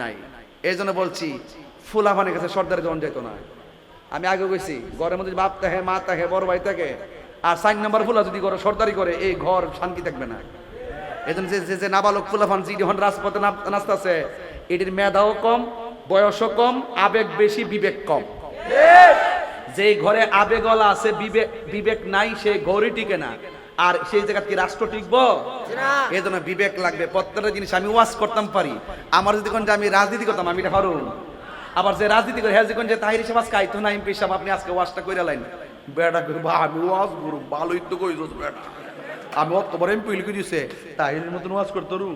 B: নাই। এই জন্য বলছি, ফুলাফানের কাছে সর্দারে যখন যেত না। আমি আগে গেছি, ঘরের মধ্যে বাপ থাকে, মা থাকে, বড় ভাই থাকে, আর 4 নম্বর ফুলা যদি ঘরে সর্দারি করে, এই ঘর শান্তি থাকবে না। এই জন্য যে নাবালক ফুলাফান যখন রাজপথে নাচতেছে, এটির মেধাও কম, বয়সও কম, আবেগ বেশি, বিবেক কম। যে ঘরে আবেগলা আছে, বিবেক নাই, সে ঘরই টিকে না। আর সেই জায়গা কি রাষ্ট্র টিকবো? এই জন্য বিবেক লাগবে। প্রত্যেকটা জিনিস আমি ওয়াজ করতাম পারি, আমার যদি কোন যে আমি রাজনীতি করতাম আমি এটা পারুম। আবার যে রাজনীতি করে হ্যাঁ কোন যে তাহির হিসাব আজকে আইতো না, এমপি সাহেব আপনি আজকে ওয়াজটা কইরা লাইন, বেটা করবো আমি ওয়াজ করব, ভালোই তো কইছস বেটা, আমি অত বড় এমপি লিখে দিছে, তাহিরের মতন ওয়াজ করতাম।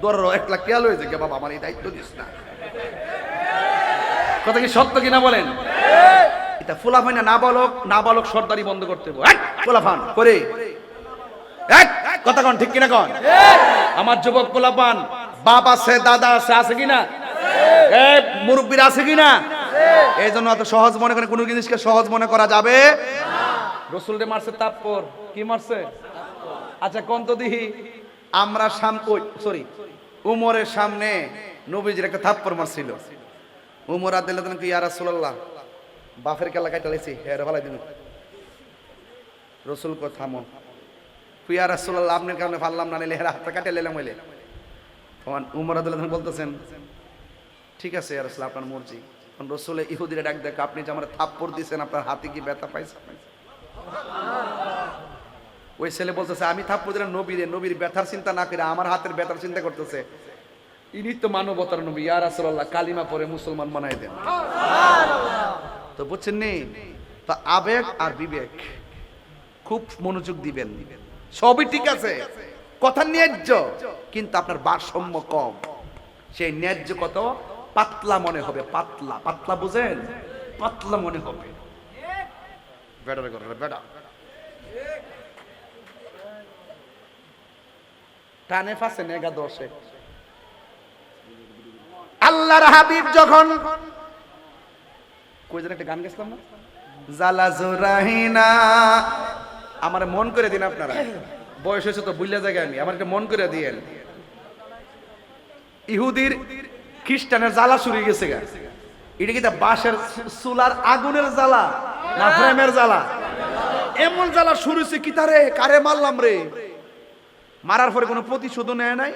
B: ধরো 1 লাখ টাকা লয়েছে কে বাবা, আমার এই দায়িত্ব দিস না। কথা কি সত্য কিনা বলেন? এটা ফুলাফান না নাবালক সর্দারি বন্ধ করতে হবে। ফুলাফান করে কথা কন ঠিক কিনা কন? আমার যুবক ফুলাফান বাপ আছে, দাদা আছে, আছে কিনা? মুরব্বীরা আছে কিনা? এই জন্য এত সহজ মনে করেন, কোন জিনিসকে সহজ মনে করা যাবে না। রসুলরে মারছে তাপ্পর, কি মারছে? আচ্ছা কোন তো দিহি, আমরা উমরের সামনে নবীজির একটা থাপ্পড় মারছিল। উমর আদিল্লাহ কি ইয়া রাসূলুল্লাহ, বাফের কেলা কাটা লাইছি, হেরে ভালাই দিন। রসুল কো থামো, ইয়া রাসূলুল্লাহ আপনার কারণে ফাললাম না, নিলে হেরা হাতটা কাটে লেলাম হইলে।
A: উমর রাদিয়াল্লাহু আনহু বলতেছেন, ঠিক আছে ইয়া রাসূলুল্লাহ, আপনার মর্জি। রসুল ইহুদিরা ডাক দেখ, আপনি যে আমার থাপ্পড় দিয়েছেন আপনার হাতে কি ব্যথা পাইছে? ওই ছেলে বলতেছে, আমি থাপ্পড় দিলাম নবীর ব্যথার চিন্তা না করে আমার হাতের ব্যথার চিন্তা করতেছে। ইনি তো মানবতার নবী, ইয়া রাসূলুল্লাহ কালিমা পড়ে মুসলমান বানাই দেন। তো বুঝছেন নি, তা আবেগ আর বিবেক খুব মনোযোগ দিবেন। সবই ঠিক আছে, কথা ন্যায্য, কিন্তু আপনার ভারসাম্য কম। সেই ন্যায্য কত পাতলা মনে হবে, পাতলা পাতলা বুঝেন, পাতলা মনে হবে। বেড়া করে বেড়া টানে ফাঁসে নেগা দশে। আল্লাহর হাবিব যখন কই যেন একটা গান গেছিলাম না, জালা জোরাহিনা, আমার মন করে দিন আপনারা, বয়স হয়েছে তো বুঝলে জায়গায় আমি, আমার একটা মন করে দিয়েন। ইহুদির খ্রিস্টানের জ্বালা শুরু গেছে গা, এটা কি বাঁশের চুলার আগুনের জ্বালা না প্রেমের জ্বালা? এমন জ্বালা শুরু হয়েছে কি তারে কারে মারলাম রে, মারার পরে কোনো প্রতিশোধ নেয় নাই।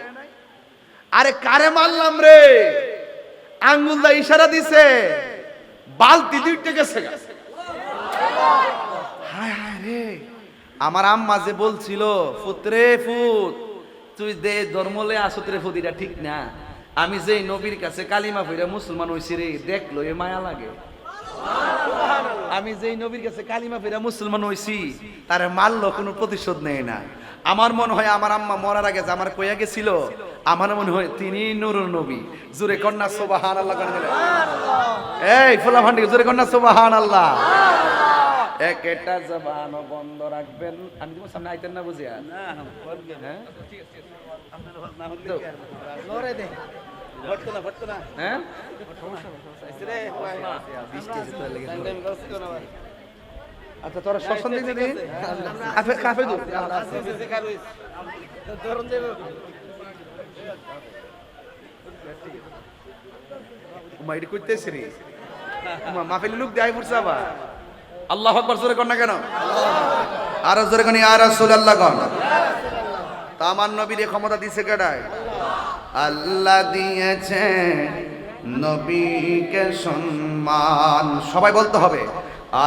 A: আরে কারে মারলাম রে, আঙ্গুল দা ইশারা দিছে, বালতি দুইটা গেছে গা। হায় হায় রে, আমার আম্মা যে বলছিল, ফুতরে ফুত তুই দে ধর্মলে আসতরে ফুত, এটা ঠিক না। আমি যে নবীর কাছে কালিমা পড়ে মুসলমান হইছি রে, দেখলো এ মায়া লাগে। আমি যেই নবীর কাছে কালিমা পড়ে মুসলমান হইছি তারে মারলো, কোনো প্রতিশোধ নেয় না। আমার মনে হয় আমার আম্মা মরার আগে যে আমার কইয়া গেছিল, আমার মনে হয় তিনি নূরুল নবী। জোরে কন্যা সুবহানাল্লাহ করে দিলেন। এই ফোলা ভান্ডি জোরে কন্যা সুবহানাল্লাহ। একটা জবান বন্ধ রাখবেন। আমি তোমার সামনে আইতেন না বুঝিয়া? হ্যাঁ আচ্ছা, তোরা শোষণ দিতে দিন কাফে দু মাইরি করতেছি রে, মাহফিল লোক দেয় পড়ছে আবার। আল্লাহু আকবার জোরে কর না কেন? আর জোরে কর ইয়া রাসূলুল্লাহ কর। তা আমার নবীর ক্ষমতা দিয়েছে কেডায়? আল্লাহ দিয়েছে নবীকে সম্মান। সবাই বলতে হবে,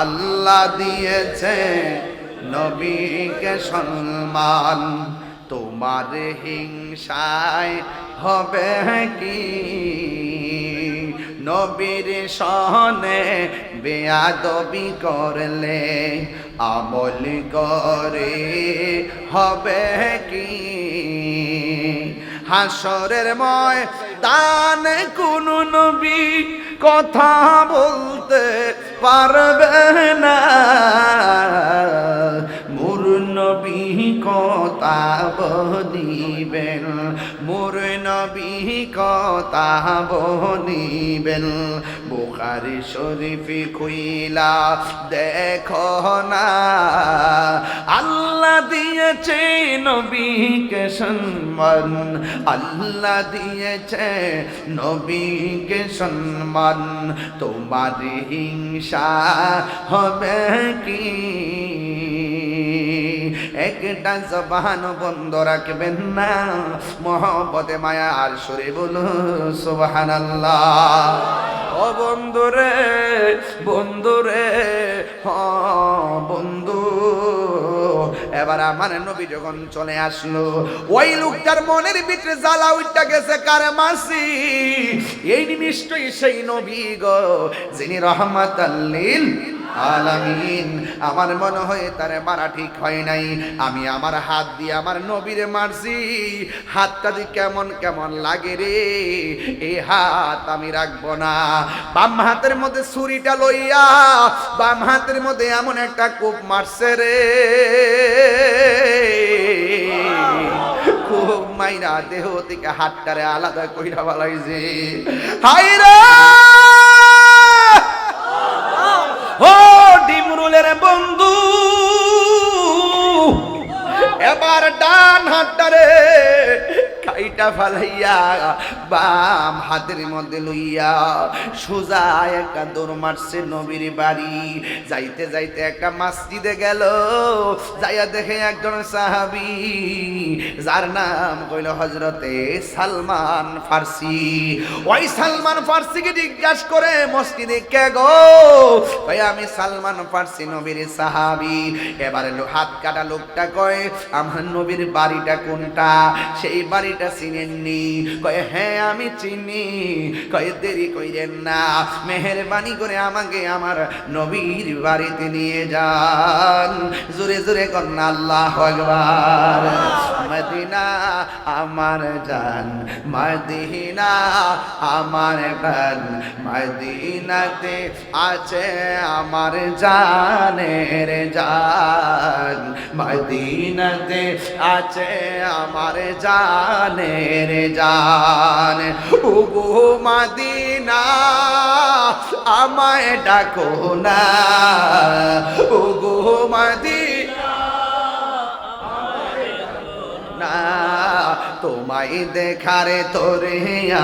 A: আল্লাহ দিয়েছে নবীকে সম্মান। তোমার হিংসায় হবে কি, নবীর সনে বেয়াদবি করলে আমল করে হবে কি। হাসরের ময়দানে কোন নবী কথা বলতে পারবে না, মোর নবী কথা বলিবেন, মোর নবী কথা বলিবেন। বুখারী শরীফ খুইলা দেখো না, আল্লাহ দিয়েছে নবীকে সম্মান, আল্লাহ দিয়েছে নবীকে সম্মান। তোমার হিংসা হবে কি, একটা জবান বন্ধ রাখবেন না, মহব্বতে মায়া আর সুরে বলো সুবহানাল্লাহ। ও বন্ধুরে বন্ধুরে হ বন্ধু, এবার আমার নবী যখন চলে আসলো, ওই লোকটার মনের ভিতরে জ্বালা উঠটা গেছে, কারে মাসি এই নিশ্চয়ই সেই নবী গো যিনি রাহমাতাল লিল আলামিন। আমার মনে হয় তারে মারা ঠিক হয় নাই, আমি আমার হাত দিয়ে আমার নবীরে মারছি। হাতটা দিয়ে কেমন কেমন লাগে রে, এই হাত আমি রাখবো না। বাম হাতের মধ্যে ছুরিটা লইয়া বাম হাতের মধ্যে এমন একটা কোপ মারছে রে, খুব মাইরা দেহ থেকে হাতটারে আলাদা কইরা বালাইছে। হায়রে ও ডিমরুলের বন্ধু, এবার ডান হাতটারে কাইটা ফালাইয়া বাম হাতের মধ্যে লইয়া সোজা একটা দৌড় মারছে নবীর বাড়ি। যাইতে যাইতে একটা মসজিদে গেল, যাইয়া দেখে একজন সাহাবী যার নাম কইল হযরতে সালমান ফার্সি। ওই সালমান ফার্সিকে জিজ্ঞাসা করে মসজিদে কে গো? ভাই আমি সালমান ফার্সি নবীর সাহাবী। এবারে হাত কাটা লোকটা কয় আমার নবীর বাড়িটা কোনটা? সেই বাড়িটা চিনেননি? কয় হ্যাঁ আমি চিনি। কয় দেরি কইরেন না, মেহেরবানি করে আমাকে আমার নবীর বাড়িতে নিয়ে যান। জোরে জোরে করেন আল্লাহু আকবার। মদিনা আমার জান, মদিনা আমার প্রাণ, মদিনাতে আছে আমার জানের জান, মদিনাতে আছে আমার জানের জান। ওগো মদিনা আমায় ডাকো না, ওগো মদিনা তোমায় দেখারে তোরে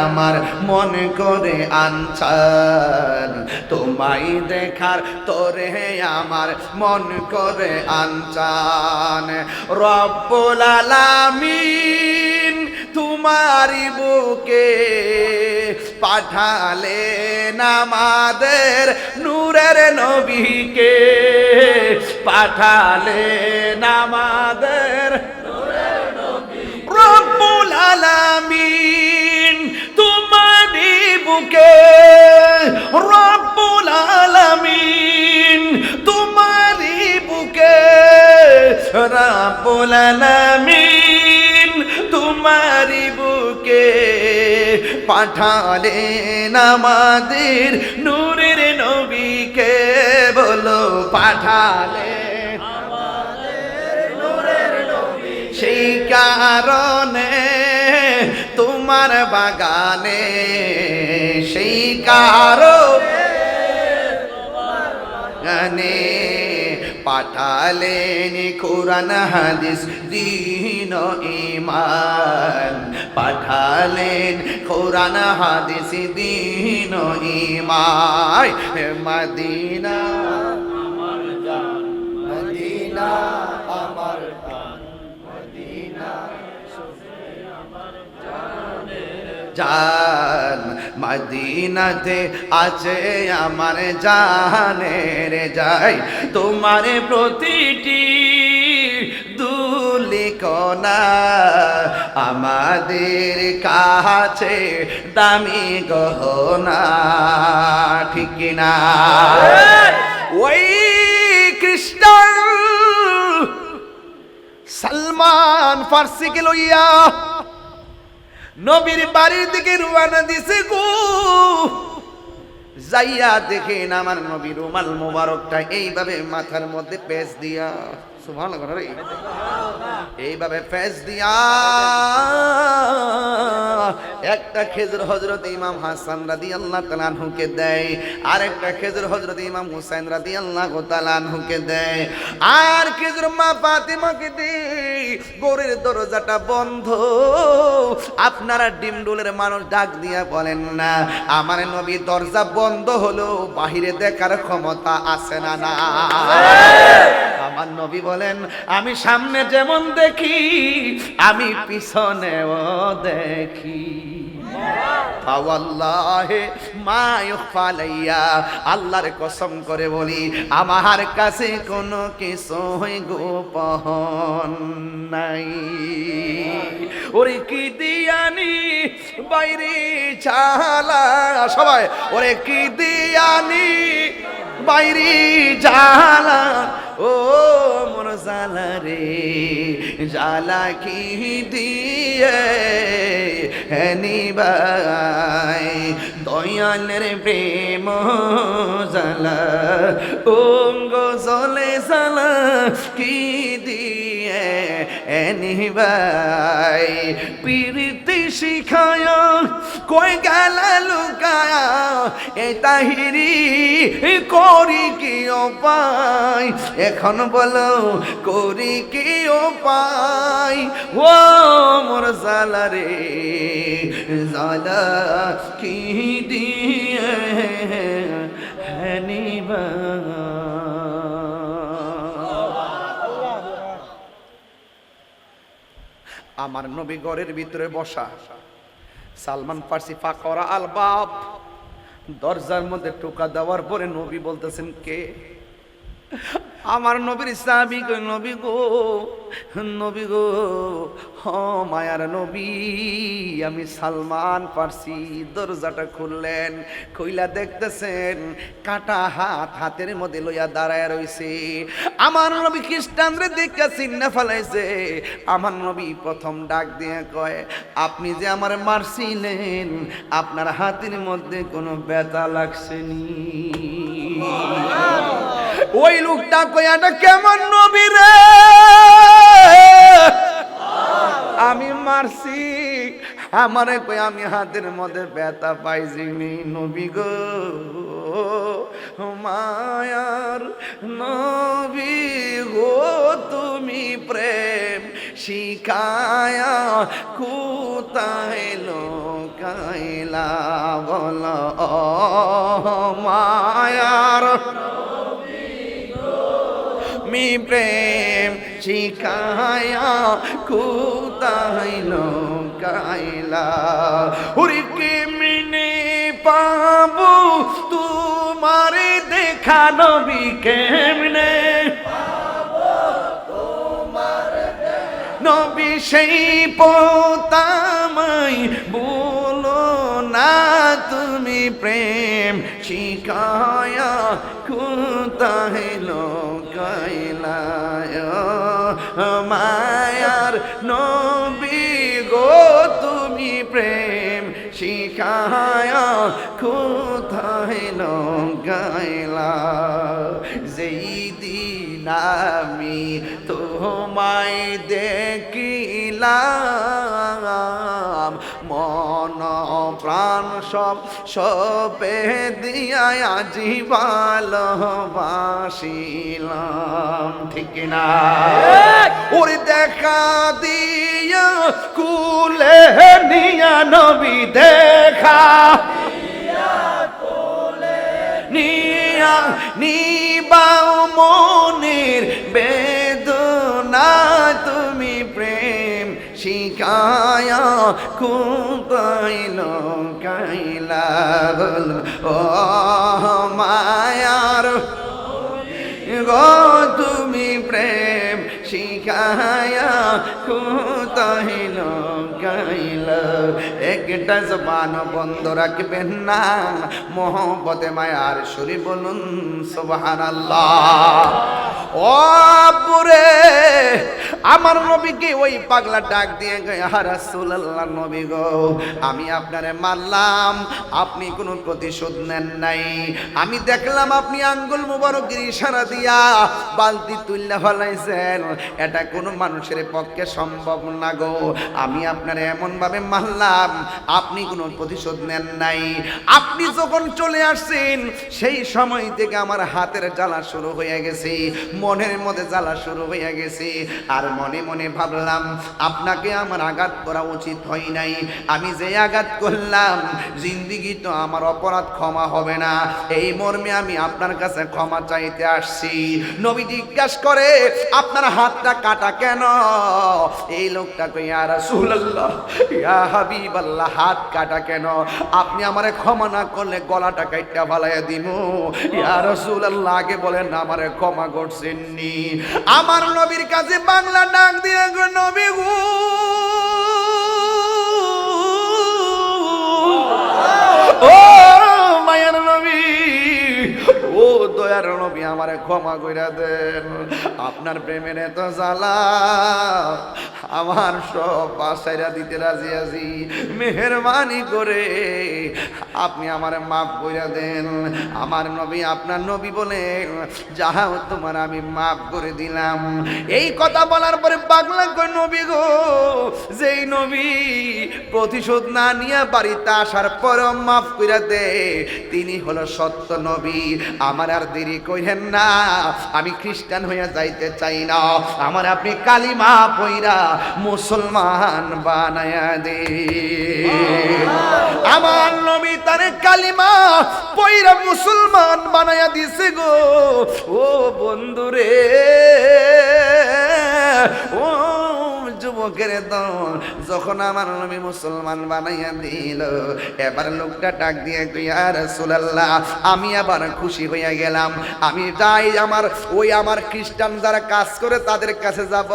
A: আমার মন করে আনছান, তোমায় দেখার তোরে আমার মন করে আনছান। রব্বুল আলামিন তোমারি বুকে পাঠালেন আমাদের নূরের নবীকে, পাঠালেন আমাদের রব্বুল আলামিন তোমারি বুকে, রব্বুল আলামিন তোমারি বুকে, রব্বুল আলামিন তোমারি বুকে পাঠালেন আমাদের নূরের নবীকে। বলো পাঠালেন সেই কারণে তোমার বাগানে, সেই কারণে পাঠালেন কোরআন হাদিস দ্বীন ঈমান, পাঠালেন কোরআন হাদিস দ্বীন ঈমান। মদিনা আমার জান, মদিনা আমার জান, মদিনাতে আছে আমার জানের যাই। তোমার প্রতিটি দুলিকণা আমাদের কাছে দামি গহনা, ঠিক না? ওই খ্রিস্টান সালমান ফার্সিকে লইয়া নবীর বাড়ির দিকে রওনা দিছে গো। যাইয়া দেখেন আমার নবী রুমাল মোবারকটা এইভাবে মাথার মধ্যে পেঁচ দিয়া, সুবহানাল্লাহ, এইভাবে পেঁচ দিয়া একটা খেজুর হযরত ইমাম হাসান রাদিয়াল্লাহু তাআলা আনহুকে দেয়, আর একটা খেজুর হযরত ইমাম হুসাইন রাদিয়াল্লাহু তাআলা আনহুকে দেয়, আর খেজুর মা ফাতিমাকে দেয়। ঘরের দরজাটা বন্ধ। আপনারা ডিমডুলের মানুষ ডাক দিয়া বলেন না আমার নবী দরজা বন্ধ হলো বাহিরে দেখার ক্ষমতা আছে না? না। আমার নবী বলেন আমি সামনে যেমন দেখি আমি পিছনেও দেখি। ওয়াল্লাহি মা ইউখফা আলাইয়া, আল্লাহর কসম করে বলি আমার কাছে কোনো কিছুই গোপন নাই। ওরে কি দিয়ানি বাইরে চালা, সবাই ওরে কি দিয়ানি বাইরে জালা, ও মোর জালা রে জালা কি দিয়ে নিবাই, দয়ালের প্রেম জালা অঙ্গ জলে জালা কি দিয়ে নিবাই। প্রীতি শিখায় কই গেল লুকায়া এ তাহিরি করি কি উপায় এখন বলো করি কি উপায় ও মোর জালা রে জালা কি দিয়ে হ্যানিবা আমার নবী ঘরের ভিতরে বসা সালমান ফার্সি ফাকরা আল বাব দরজার মধ্যে টোকা দেওয়ার পরে নবী বলতেছেন কে আমার নবীর সাহাবী কই নবী গো হ মায়ার নবী আমি সালমান ফার্সি দরজাটা খুললেন কইলা দেখতেছেন কাটা হাতের মধ্যে লইয়া দাঁড়ায় রইছে আমার নবী খ্রিস্টানরে দেখে চিন্না ফেলাইছে আমার নবী প্রথম ডাক দিয়ে কয় আপনি যে আমার মারছিলেন আপনার হাতের মধ্যে কোনো ব্যথা লাগছেনি ওই লোকটা কয়াটা কেমন নবী রে আমি মারছি আমারে কই আমি হাতের মধ্যে ব্যথা পাইছিনি নবী গো মায়ার নবী গো তুমি প্রেম শিখায়া কোথায় লোকাইলা বলো মায়ার মি প্রেম শিখায়া কোথায় লোকাইলা ওরে কেমনে পাবো তোমার দেখা নবী কেমনে নবী সেই পোতামাই বলো না তুমি প্রেম শিখায়া কোথায় লোকাইলা মায়ার নবী গো তুমি প্রেম শিখায়া কোথায় লোকাইলা যেই দিন আমি তোমায় দেখিলাম মন প্রাণ সবে দিয়া আজি ভালোবাসিলাম ঠিক না ওরে দেখা দিয়া কুলে নিয়া নবী দেখা নিয়া নিবাও মনের বেদনা তুমি প্রেম শিখায়া কোথায় লোকাইলা ও মায়ার গো তুমি প্রেম শিখায়া কোথায় লোকাইলা একটা জবান বন্ধ রাখবেন না মোহব্বতে মায়ার সুরি বলুন সুবহানাল্লাহ ও পুরে আমার নবীকে ওই পাগলা ডাক দিয়ে গয়া রাসূলুল্লাহ নবী গো আমি আপনারে মারলাম আপনি কোনো প্রতিশোধ নেন নাই আমি দেখলাম আপনি আঙ্গুল মুবারকের ইশারা দিয়া বালতি তুইলা ফলাইছেন এটা কোনো মানুষের পক্ষে সম্ভব না গো আমি আপনারে এমন ভাবে মারলাম আপনি কোনো প্রতিশোধ নেন নাই আপনি যখন চলে আসছেন সেই সময় থেকে আমার হাতের জ্বালা শুরু হয়ে গেছে মনের মধ্যে জ্বালা শুরু হয়ে গেছে আর মনে মনে ভাবলাম আপনাকে আমার আঘাত করা উচিত হয় নাই আমি যে আঘাত করলাম জিন্দেগি তো আমার অপরাধ ক্ষমা হবে না এই মর্মে আমি আপনার কাছে ক্ষমা চাইতে আসছি নবী জিজ্ঞাসা করে আপনার হাতটা কাটা কেন এই লোকটা কই ইয়া রাসূলুল্লাহ ইয়া হাবিবাল্লাহ হাত কাটা কেন আপনি আমারে ক্ষমা না করলে গলাটা কাইটা ফালাইয়া দিমু ইয়া রাসূলুল্লাহ আগে বলেন আমারে ক্ষমা করছেননি আমার নবীর কাছে বাংলা ডাক দিয়ে গো নবী গো ও মায়ের নবী ও দয়া দয়ার নবী আমারে ক্ষমা কইরা দেন, আপনার প্রেমের এত জ্বালা আমার সব বাসাইরা দিতে রাজি আছি, মেহেরবানি করে আপনি আমারে মাফ কইরা দেন। আমার নবী আপনার নবী বলে যাও তোমার আমি মাফ করে দিলাম। এই কথা বলার পরে পাগলা কয় নবী গো, যেই নবী প্রতিশোধ না নিয়ে বাড়িতে আসার পরও মাফ কইরা দে, তিনি হলো সত্য নবী। আমার আর দেরি কইরেন না, আমি খ্রিস্টান হইয়া যাইতে চাই না, আমার আপনি কালিমা পইরা মুসলমান বানায়া দে। আমার নবী তারে কালিমা পইরা মুসলমান বানায়া দিছে গো। ও বন্ধুরে, ও যুবকের দল, যখন আমার নবী মুসলমান বানাইয়া দিল, এবার লোকটা ডাক দিয়ে ইয়া রাসূলুল্লাহ, আমি আবার খুশি হইয়া গেলাম, আমি যাই আমার খ্রিস্টান যারা কাজ করে তাদের কাছে যাব।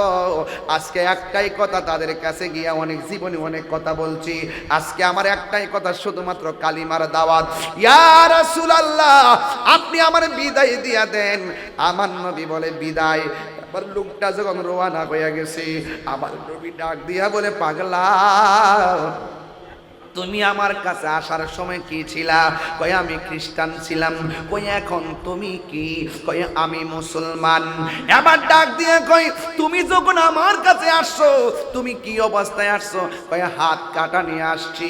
A: আজকে একটাই কথা, তাদের কাছে গিয়া অনেক জীবনী অনেক কথা বলছি, আজকে আমার একটাই কথা, শুধুমাত্র কালিমার দাওয়াত। ইয়া রাসূলুল্লাহ, আপনি আমার বিদায় দিয়া দেন। আমার নবী বলে বিদায়। আবার লোকটা যখন রওনা হইয়া গেছে, আমার নবী ডাক দিয়া বলে পাগলা, তুমি আমার কাছে আসার সময় কি ছিলা? কই আমি খ্রিস্টান ছিলাম। কই এখন তুমি কি? কই আমি মুসলমান। এবার ডাক দিয়ে কই তুমি যখন আমার কাছে আসছো তুমি কি অবস্থায় আসছো? কই হাত কাটা নিয়ে আসছি।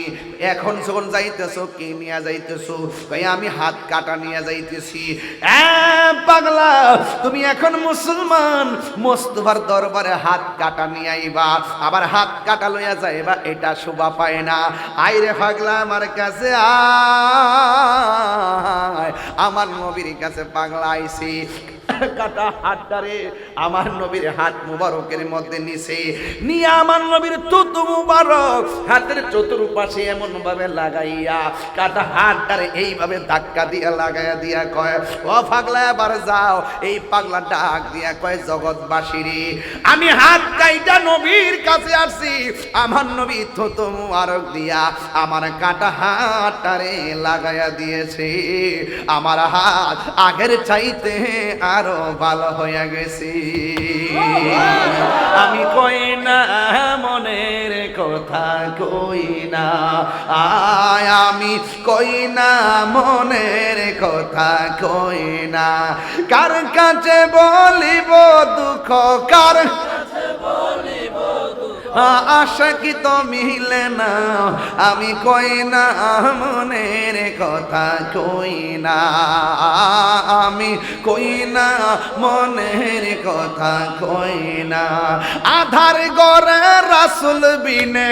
A: এখন যখন যাইতেছো কি নিয়ে যাইতেছো? কই আমি হাত কাটা নিয়ে যাইতেছি। পাগলা, তুমি এখন মুসলমান, মোস্তফার দরবারে হাত কাটা নিয়ে আইবা, আবার হাত কাটা লইয়া যাইবা, এটা শোভা পায় না। আইরে পাগলা আমার কাছে আয়। আমার নবীর কাছে পাগলা আইছি, কাটা হাতটারে আমার নবীর হাত মুবারকের মধ্যে নিছে, নিয়ে আমার নবীর থুতু মুবারক হাতের চতুর্পাশে এমন ভাবে লাগাইয়া কাটা হাতটারে এইভাবে ধাক্কা দিয়া লাগাইয়া দিয়া কয়, ও পাগলা এবার যাও। এই পাগলা ডাক দিয়া কয়, জগৎবাসী রে, আমি হাত কাইটা নবীর কাছে আসছি, আমার নবী থুতু মুবারক দিয়া আমার কাটা হাতটারে লাগাইয়া দিয়েছে, আমার হাত আগের চাইতে আরো ভালো হয়ে গেছি। আমি কই না মনের কথা, কই না আয়, আমি কই না মনের কথা, কই না কার কাছে বলিব দুঃখ, কার আশা কি তো মিলে না, আমি কই না মনের কথা, কই না আমি কই না মনের কথা, কই না আধার গরে রাসূল বিনে,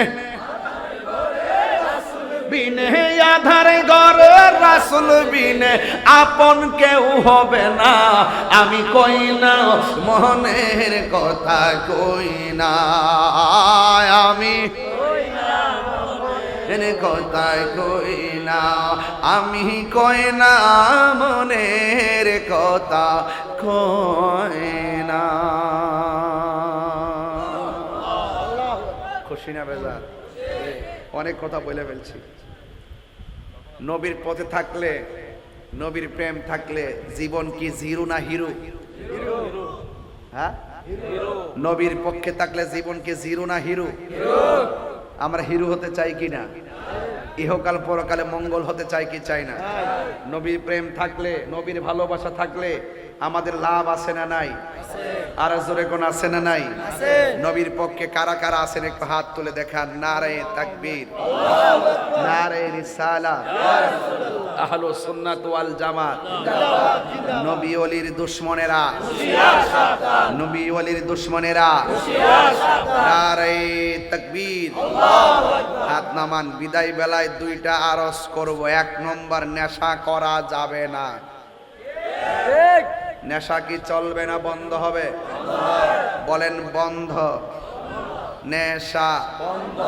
A: বিনে আধার গরে রাসূল বিনে আপন কেউ হবে না, আমি কই না মনের কথা, কই না আমি মনের কথা, কই না আমি, কই না মনের কথা, কই না। খুশি না বেজার? অনেক কথা বলে ফেলছি। নবীর পথে থাকলে, নবীর প্রেম থাকলে জীবন কি জিরো না হিরো? হ্যাঁ, নবীর পক্ষে থাকলে জীবন কি জিরো না হিরো? আমরা হিরো হতে চাই কি না? ইহকাল পরকালে মঙ্গল হতে চাই কি চাই না? নবীর প্রেম থাকলে, নবীর ভালোবাসা থাকলে আমাদের লাভ আছে না নাই? আর জোরে কোন আছে না নাই? নবীর পক্ষে কারা কারা আছেন একটু হাত তুলে দেখান। নারে তাকবীর, নারে রিসালাত, আহলুস সুন্নাত ওয়াল জামাত। নবী ওলির দুশমনেরা, নবী ওলির দুশমনেরা, নারে তাকবীর। হাত নামান। বিদায় বেলায় দুইটা আরজ করব। এক নম্বর, নেশা করা যাবে না। নেশা কি চলবে না বন্ধ হবে? বলেন বন্ধ। নেশা বন্ধ,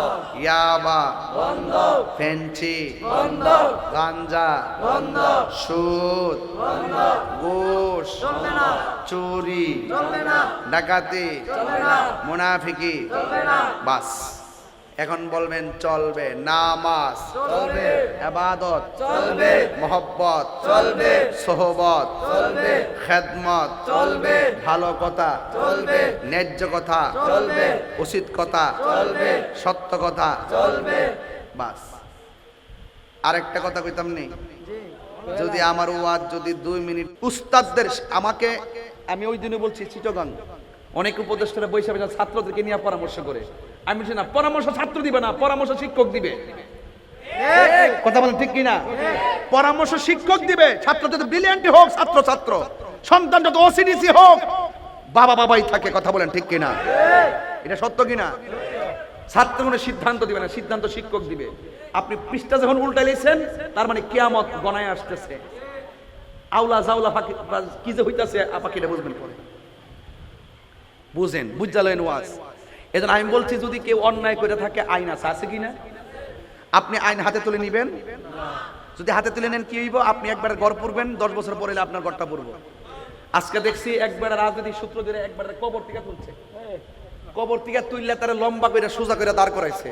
A: ইয়াবা বন্ধ, ফেন্সি বন্ধ, গাঞ্জা বন্ধ, সুদ বন্ধ, ঘুষ চলবে না, চুরি চলবে না, ডাকাতি চলবে না, মুনাফিকি চলবে না। বাস এখন বলবেন চলবে, নামাজ
C: চলবে,
A: ইবাদত
C: চলবে,
A: মহব্বত
C: চলবে,
A: সোহবত
C: চলবে,
A: খেদমত
C: চলবে,
A: ভালো কথা
C: চলবে,
A: ন্যায্য কথা
C: চলবে,
A: উচিত কথা
C: চলবে,
A: সত্য কথা
C: চলবে।
A: বাস। আরেকটা কথা কইতাম নেই, যদি আমার ওয়াজ যদি 2 মিনিট উস্তাদদের আমাকে, আমি ওই দিনে বলছি চিটগাং অনেক উপদেষ্টারা বৈশা বৈশা ছাত্রদেরকে নিয়ে পরামর্শ করে, আমি বলছি না পরামর্শ ছাত্র দিবে না, পরামর্শ শিক্ষক দিবে। কথা বলেন ঠিক কিনা? পরামর্শ শিক্ষক দিবে। ছাত্র যত ব্রিলিয়ান্টই হোক, ছাত্র ছাত্র, সন্তান যত ওসিডিসি হোক, বাবা বাবাই থাকে। কথা বলেন ঠিক কিনা? এটা সত্য কিনা? ছাত্র কোনো সিদ্ধান্ত দিবে না, সিদ্ধান্ত শিক্ষক দিবে। আপনি পৃষ্ঠা যখন উল্টাইলেছেন, তার মানে কিয়ামত গনায় আসতেছে। আউলা জাউলা ফাঁকি কি যে হইতাছে আপাকে এটা বুঝবেন পরে, বুঝেন বুঝালেন ওয়াজ। এজন্য আমি বলছি, যদি কেউ অন্যায় করে থাকে, আইন আছে কিনা? আপনি আইন হাতে তুলে নিবেন। যদি হাতে তুলে নেন কি হইব? আপনি একবার গড় পড়বেন, 10 বছর পরে আপনার গড়টা পড়বো। আজকে দেখছি একবার রাজনৈতিক সূত্র ধরে একবার কবর থেকে তুলছে, কবর থেকে তুললে তারা লম্বা করে সোজা করে দাঁড় করাইছে,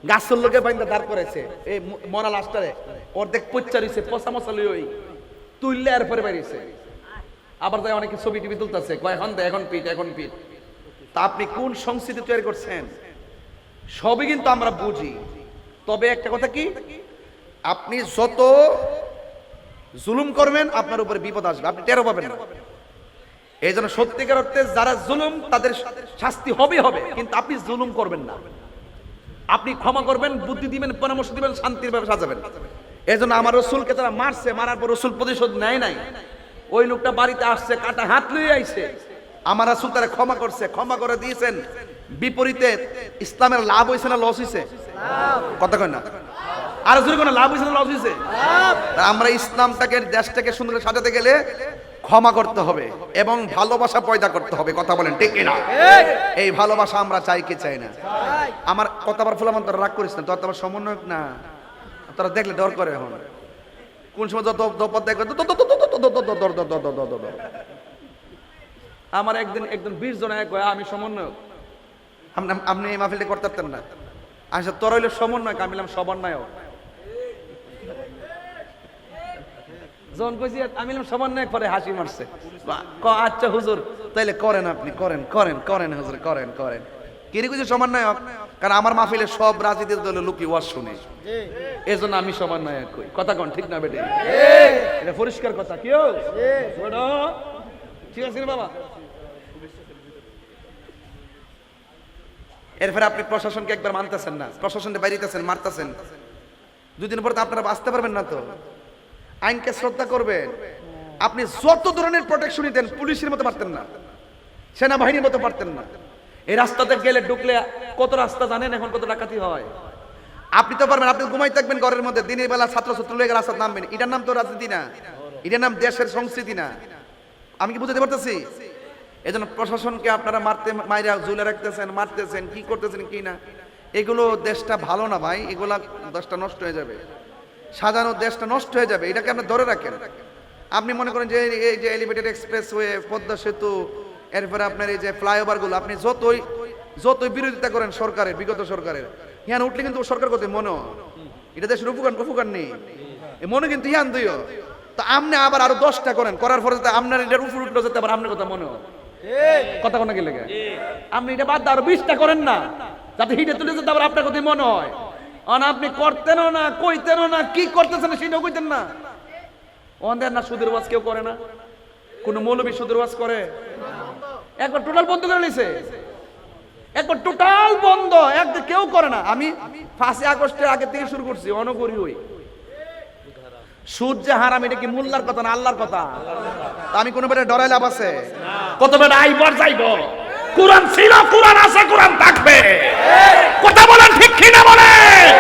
A: গাছের লোকে বাইন্দা দাঁড় করাইছে। এই মরা লাস্টারে অর্ধেক পচ্চা রয়েছে, পচা মশা লই ওই তুললে এরপরে বেরিয়েছে। আবার তাই অনেকে ছবি টিভি তুলতেছে, কয় এখন দে, এখন পিঠ, এখন পিঠ। তা আপনি কোন সংস্কৃতি তৈরি করছেন? সবই কিন্তু আমরা বুঝি। তবে একটা কথা কি, আপনি যত জুলুম করবেন আপনার উপরে বিপদ আসবে, আপনি টেরও পাবেন না। এই জন্য সত্যিকার অর্থে যারা জুলুম, তাদের শাস্তি হবে হবে, কিন্তু আপনি জুলুম করবেন না। আপনি ক্ষমা করবেন, বুদ্ধি দিবেন, পরামর্শ দিবেন, শান্তির ভাবে সাজাবেন। এই জন্য আমার রসুলকে তারা মারছে, মারার পর রসুল প্রতিশোধ নেয় নাই। ওই লোকটা বাড়িতে আসছে, কাটা হাত লইয়ে আইছে, আমার রাসূল তারা ক্ষমা করছে, ক্ষমা করে দিয়েছেন। বিপরীতে ইসলামের লাভ হয়েছে না লস হয়েছে? কথা কয় না? আর যদি কোনো লাভ হয়েছে না লস হয়েছে? আমরা ইসলামটাকে, দেশটাকে সুন্দর করে সাজাতে গেলে ক্ষমা করতে হবে এবং ভালোবাসা পয়দা করতে হবে। কথা বলেন ঠিক কিনা? এই ভালোবাসা আমরা চাই কি চাই না? আমার কথা বার ফুলামান তোরা রাগ করিস না, তোর তোমার সমন্বয়ক না, তোরা দেখলে ডর করে। এখন কোন সময় আমার একজন 20 জন এক আমি সমন্বয়ক, আপনি এই মাহফিলটা করতে পারতেন না। আচ্ছা তোর হইলে সমন্বয়ক, আমি বললাম সমন্বয়ক। যখন কইছি আমি বললাম সমন্বয়ক, পরে হাসি মারছে। আচ্ছা হুজুর তাইলে করেন, আপনি করেন করেন করেন হুজুর, করেন করেন। কি কইছে সমন্বয়ক? কারণ আমার মাহফিলে সব রাজনীতির দলের লোকই ওয়াজ শুনে, এজন্য আমি সমন্বয়ক কই। কথা কোন ঠিক না বেটে? এটা পরিষ্কার কথা। কেউ ঠিক আছে বাবা? এরপরে আপনি প্রশাসনকে একবার মানতেছেন না, প্রশাসনকে বাইরেতেছেন, মারতেছেন। 2 দিন পর তো আপনারা বাঁচতে পারবেন না। তো আইনকে শ্রদ্ধা করবেন। আপনি যত ধরনের প্রোটেকশনই দেন, পুলিশের মতো পারতেন না, সেনাবাহিনীর মতো পারতেন না। এই রাস্তাতে গেলে ঢুকলে কত রাস্তা জানেন এখন কত ডাকাতি হয়? আপনি তো পারবেন। আপনি ঘুমাই থাকবেন ঘরের মধ্যে, দিনের বেলা ছাত্র ছাত্র লেগে রাস্তায় নামবেন। এটার নাম তো রাজনীতি না, এটার নাম দেশের সংস্কৃতি না। আমি কি বুঝতে পারতেছি? এই জন্য প্রশাসনকে আপনারা মাইরা ঝুলে রাখতেছেন, মারতেছেন, কি করতেছেন কি না, এগুলো দেশটা ভালো না ভাই। এগুলা দেশটা নষ্ট হয়ে যাবে, সাজানো দেশটা নষ্ট হয়ে যাবে। এটাকে আপনি ধরে রাখেন। আপনি মনে করেন যে এই যে এলিভেটেড এক্সপ্রেসওয়ে, পদ্মা সেতু, এরপরে আপনার এই যে ফ্লাইওভারগুলো, আপনি যতই বিরোধিতা করেন সরকারের, বিগত সরকারের, ইয়ান উঠলে কিন্তু সরকার করতে মনে, এটা দেশের উপকার নেই, মনে কিন্তু ইয়ান দিও। তো আপনি আবার আরো 10টা করেন, করার পরে যাতে আপনার এটার উপর উঠলো, যাতে আবার আপনার কথা মনে হয়। কথা কোন গেলে আপনি এটা বাদ আরো 20টা করেন না, যাতে হিটে তুলে যেতে আবার আপনার কথাই মনে হয়। আপনি করতেনও না, কইতেনও না, কি করতেছেন সেটাও কইতেন না। ওদের না সুদের ওয়াজ কেউ করে না, কোন মৌলবী সুদের ওয়াজ করে? একবার টোটাল বন্ধ করে নিছে, একবার টোটাল বন্ধ, একদম কেউ করে না। আমি 5 আগস্টের আগে থেকে শুরু করছি, অনগরি হই। সুদ যে হারাম, এটা কি মোল্লার কথা না আল্লাহর কথা? আমি কোনো বেটা ডরাই লাভ আছে? কত বেটা আইবার যাইব? কোরআন ছিল, কোরআন আছে, কোরআন থাকবে। কথা বলেন ঠিক কি না বলেন?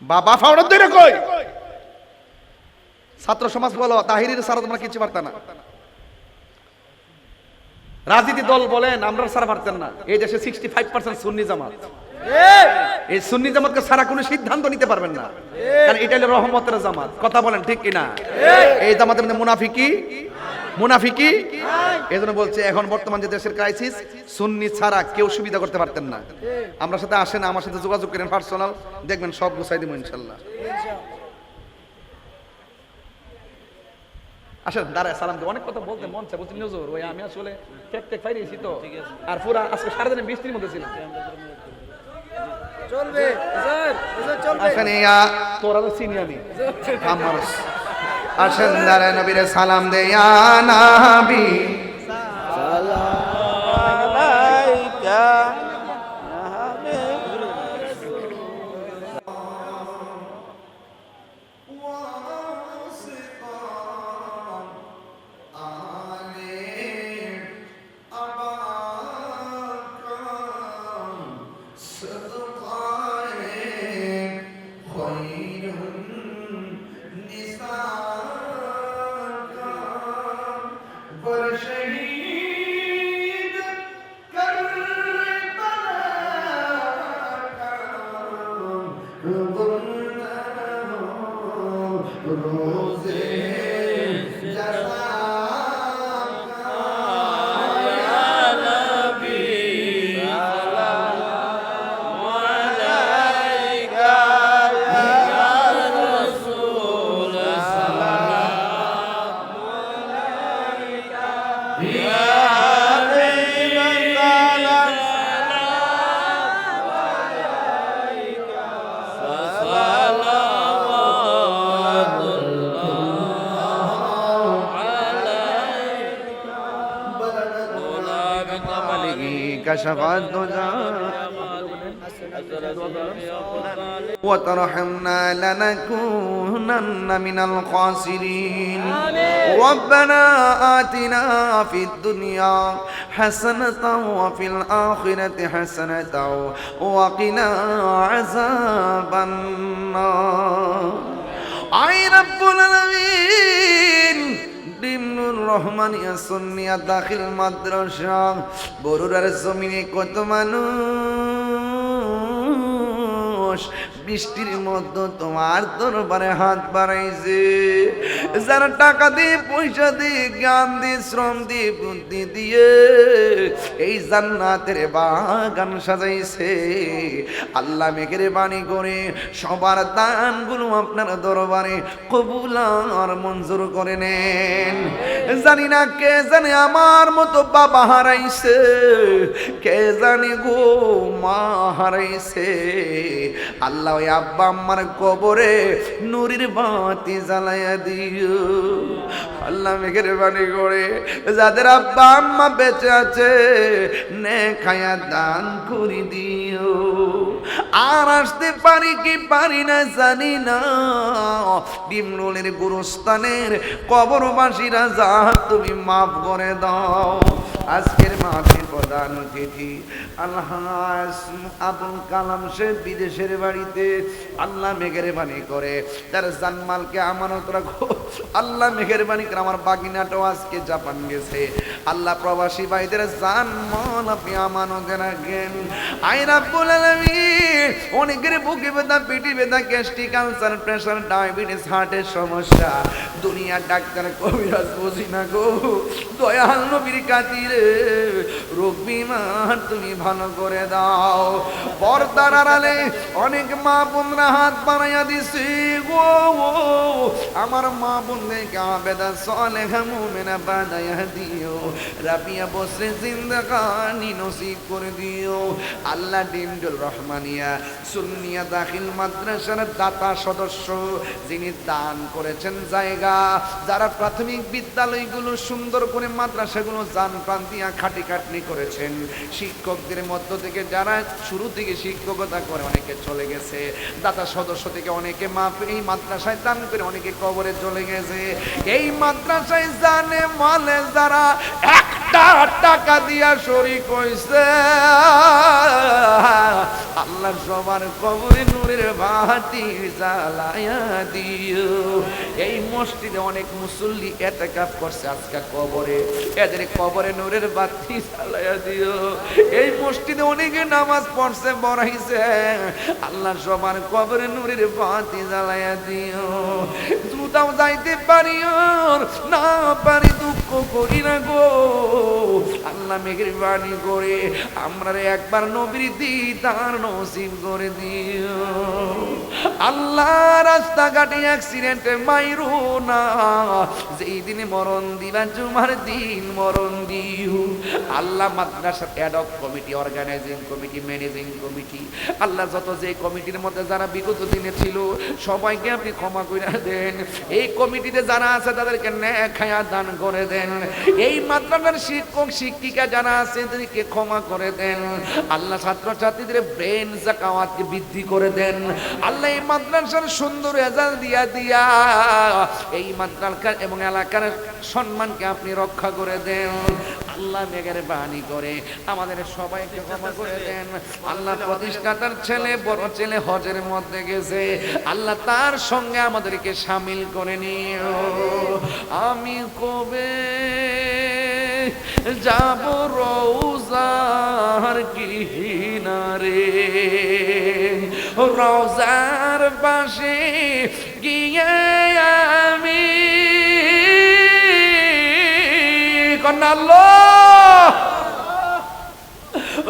A: বাবা ফাউড়ত ধরে কই ছাত্র সমাজ বলো, তাহিরির সারা তোমরা কিছু পারতা না। রাজনীতি দল বলেন আমরা সারা পারতেন না। এই দেশে 65% সুন্নি জামাত। এই সুন্নি জামাতকে সারা কোনো সিদ্ধান্ত নিতে পারবেন না, কারণ এটা হলো রহমতের জামাত। কথা বলেন ঠিক কিনা? এই জামাতের মধ্যে মুনাফিকি এই জন্য বলছে এখন বর্তমান যে দেশের ক্রাইসিস, সুন্নি ছাড়া কেউ সুবিধা করতে পারতেন না। আমার সাথে আসেন, আমার সাথে যোগাযোগ করেন পার্সোনাল, দেখবেন সব গুছাই দেবো ইনশাল্লাহ। আসেন দাঁড়ায় সালাম দেব, অনেক কথা বলতে মন চাই, বলছি নজর ওই আমি আসলে টেক ফাইরেছি তো, আর পুরা আজকে সারাদিনে বৃষ্টির মধ্যে ছিলাম।
C: চলবে স্যার, চলবে।
A: আসেন তোরা তো চিনি আমি আমার। আসেন দাঁড়ায় নবীরে সালাম দে ইয়া নবী
C: আলাইকা
A: كشف الدجى وترحمنا لنكونن من الخاسرين ربنا آتنا في الدنيا حسنة وفي الآخرة حسنة وقنا عذاب النار أي رب العالمين ডিমনুর রহমানিয়া সুন্নিয়া দাখিল মাদ্রাসা বরুড়ার জমিনে কত মানুষ বৃষ্টির মধ্যে তোমার দরবারে হাত বাড়াইছে, যারা টাকা দিয়ে পয়সা দিয়ে জ্ঞান দিয়ে শ্রম দিয়ে বুদ্ধি দিয়ে এই জান্নাতের বাগান সাজাইছে। আল্লাহ মেঘের বাণী করে সবার দানগুলো আপনার দরবারে কবুল আর মঞ্জুর করে নেন। জানি না কে জানে আমার মতো বাবা হারাইছে, কে জানে গো মা হারাইছে। আল্লাহ ওই আব্বা আম্মার কবরে নুরির বাতি জ্বালাইয়া দিও। আল্লাহ মেঘের বাণী করে যাদের আব্বা আম্মা বেঁচে আছে নে খায়া দান করে দিও। আর আসতে পারি কি পারি না জানি না, ডিমরুলের গুরুস্থানের কবরবাসীরা যা তুমি মাফ করে দাও। আজকের মাহফিল প্রধান অতিথি আলহাজ আবুল কালাম সাহেব বিদেশের বাড়িতে, আল্লাহ মেঘের বাণী করে তার জানমালকে আমানত রাখো। আল্লাহ মেঘের বাণী করে আমার বাগিনাটাও আজকে জাপান গেছে। আল্লাহ প্রবাসী ভাইদের জানমাল আপনি আমানতে রাখেন। আই রাব্বুল আলামিন অনেকের বুকে ব্যথা, পেটি ব্যথা, গ্যাস্ট্রিক, আলসার, প্রেসার, ডায়াবেটিস, হার্টের সমস্যা, দুনিয়ার ডাক্তার কবিরাজ বুঝি না গো, দয়াল নবীর খাতিরে রোগ বিমার তুমি ভালো করে দাও। পর্দার আড়ালে অনেক মা বোনরা হাত বাড়াইয়া দিছে গো, আমার মা বোনদেরকে আবেদা সালেহা মুমিনা বানাইয়া দিও। রাবিয়া বসে জিন্দাগানি নসিব করে দিও। আল্লাহ ডিমডুল রহমানিয়া সুন্নিয়া দাখিল মাদ্রাসার দাতা সদস্য যিনি দান করেছেন জায়গা, যারা প্রাথমিক বিদ্যালয়গুলো সুন্দর করে মাদ্রাসাগুলো জান প্রাণ দিয়া খাটি খাটনি করেছেন, শিক্ষকদের মধ্য থেকে যারা শুরু থেকে শিক্ষকতা করে অনেকে চলে গেছে, দাতা সদস্য থেকে অনেকে এই মাদ্রাসায় দান করে অনেকে কবরে চলে গেছে। এই মাদ্রাসায় জানে মালে যারা একটা টাকা দিয়া শরীক হইছে, আল্লাহ সবার কবরে নূরের বাতি জ্বালায়া দিও। এই মসজিদে অনেক মুসল্লি ইতিকাফ করছে আজকে কবরে, এদের কবরে নূরের বাতি জ্বালায়া দিও। এই মসজিদে অনেকে নামাজ পড়ছে বড়াইছে, আল্লাহ সবার কবরে নূরের বাতি জ্বালায়া দিও। তাও যাইতে পারি আর না পারি দুঃখ করি না গো আল্লাহ মেহেরবানি করে আমরা একবার নবীর দিদার নসিব করে দিও আল্লাহ রাস্তাঘাটে অ্যাক্সিডেন্টে মাইরো না যেই দিনে মরণ দিবা জুমার দিন মরণ দিও আল্লাহ মাদ্রাসার ad hoc committee organizing committee managing committee আল্লাহ যত যে কমিটির মধ্যে যারা বিগত দিনে ছিল সবাইকে আপনি ক্ষমা করে দেন এই কমিটিতে যারা আছে তাদেরকে ন্যায় খায়া দান করে দেন এই মাদ্রাসার শিক্ষক শিক্ষিকা যারা আছে তাদেরকে ক্ষমা করে দেন আল্লাহ ছাত্রছাত্রীদের ব্রেন জাকাওয়াতকে বৃদ্ধি করে দেন আল্লাহ এই মাদ্রাসার সুন্দর রেজাল্ট দিয়া এই মাদ্রাসার এবং এলাকার সম্মানকে আপনি রক্ষা করে দেন আল্লাহ মেহেরবানি করে আমাদের সবাইকে ক্ষমা করে দেন আল্লাহ প্রতিষ্ঠাতার ছেলে বড় ছেলে হজের মধ্যে গেছে আল্লাহ তার সঙ্গে আমাদেরকে শামিল করে নিও আমি কবে যাব রওজার কিনারে রওজার পাশে গিয়ে আমি আল্লাহ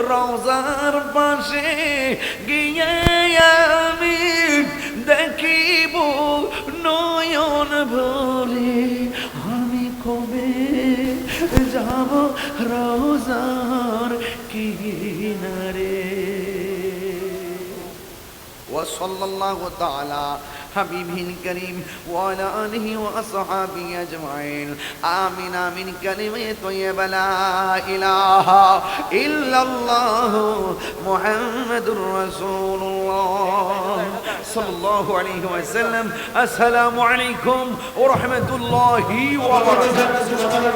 A: রওজার পাশে গিয়ে আমি দেখিব নয়ন ভরে আমি কবে যাব রওজার কিনারে وصلى الله تعالى حبيبه الكريم وعلى آله وأصحابه أجمعين آمين آمين كلمة طيبة لا إله إلا الله محمد رسول الله صلى الله عليه وسلم السلام عليكم ورحمة الله وبركاته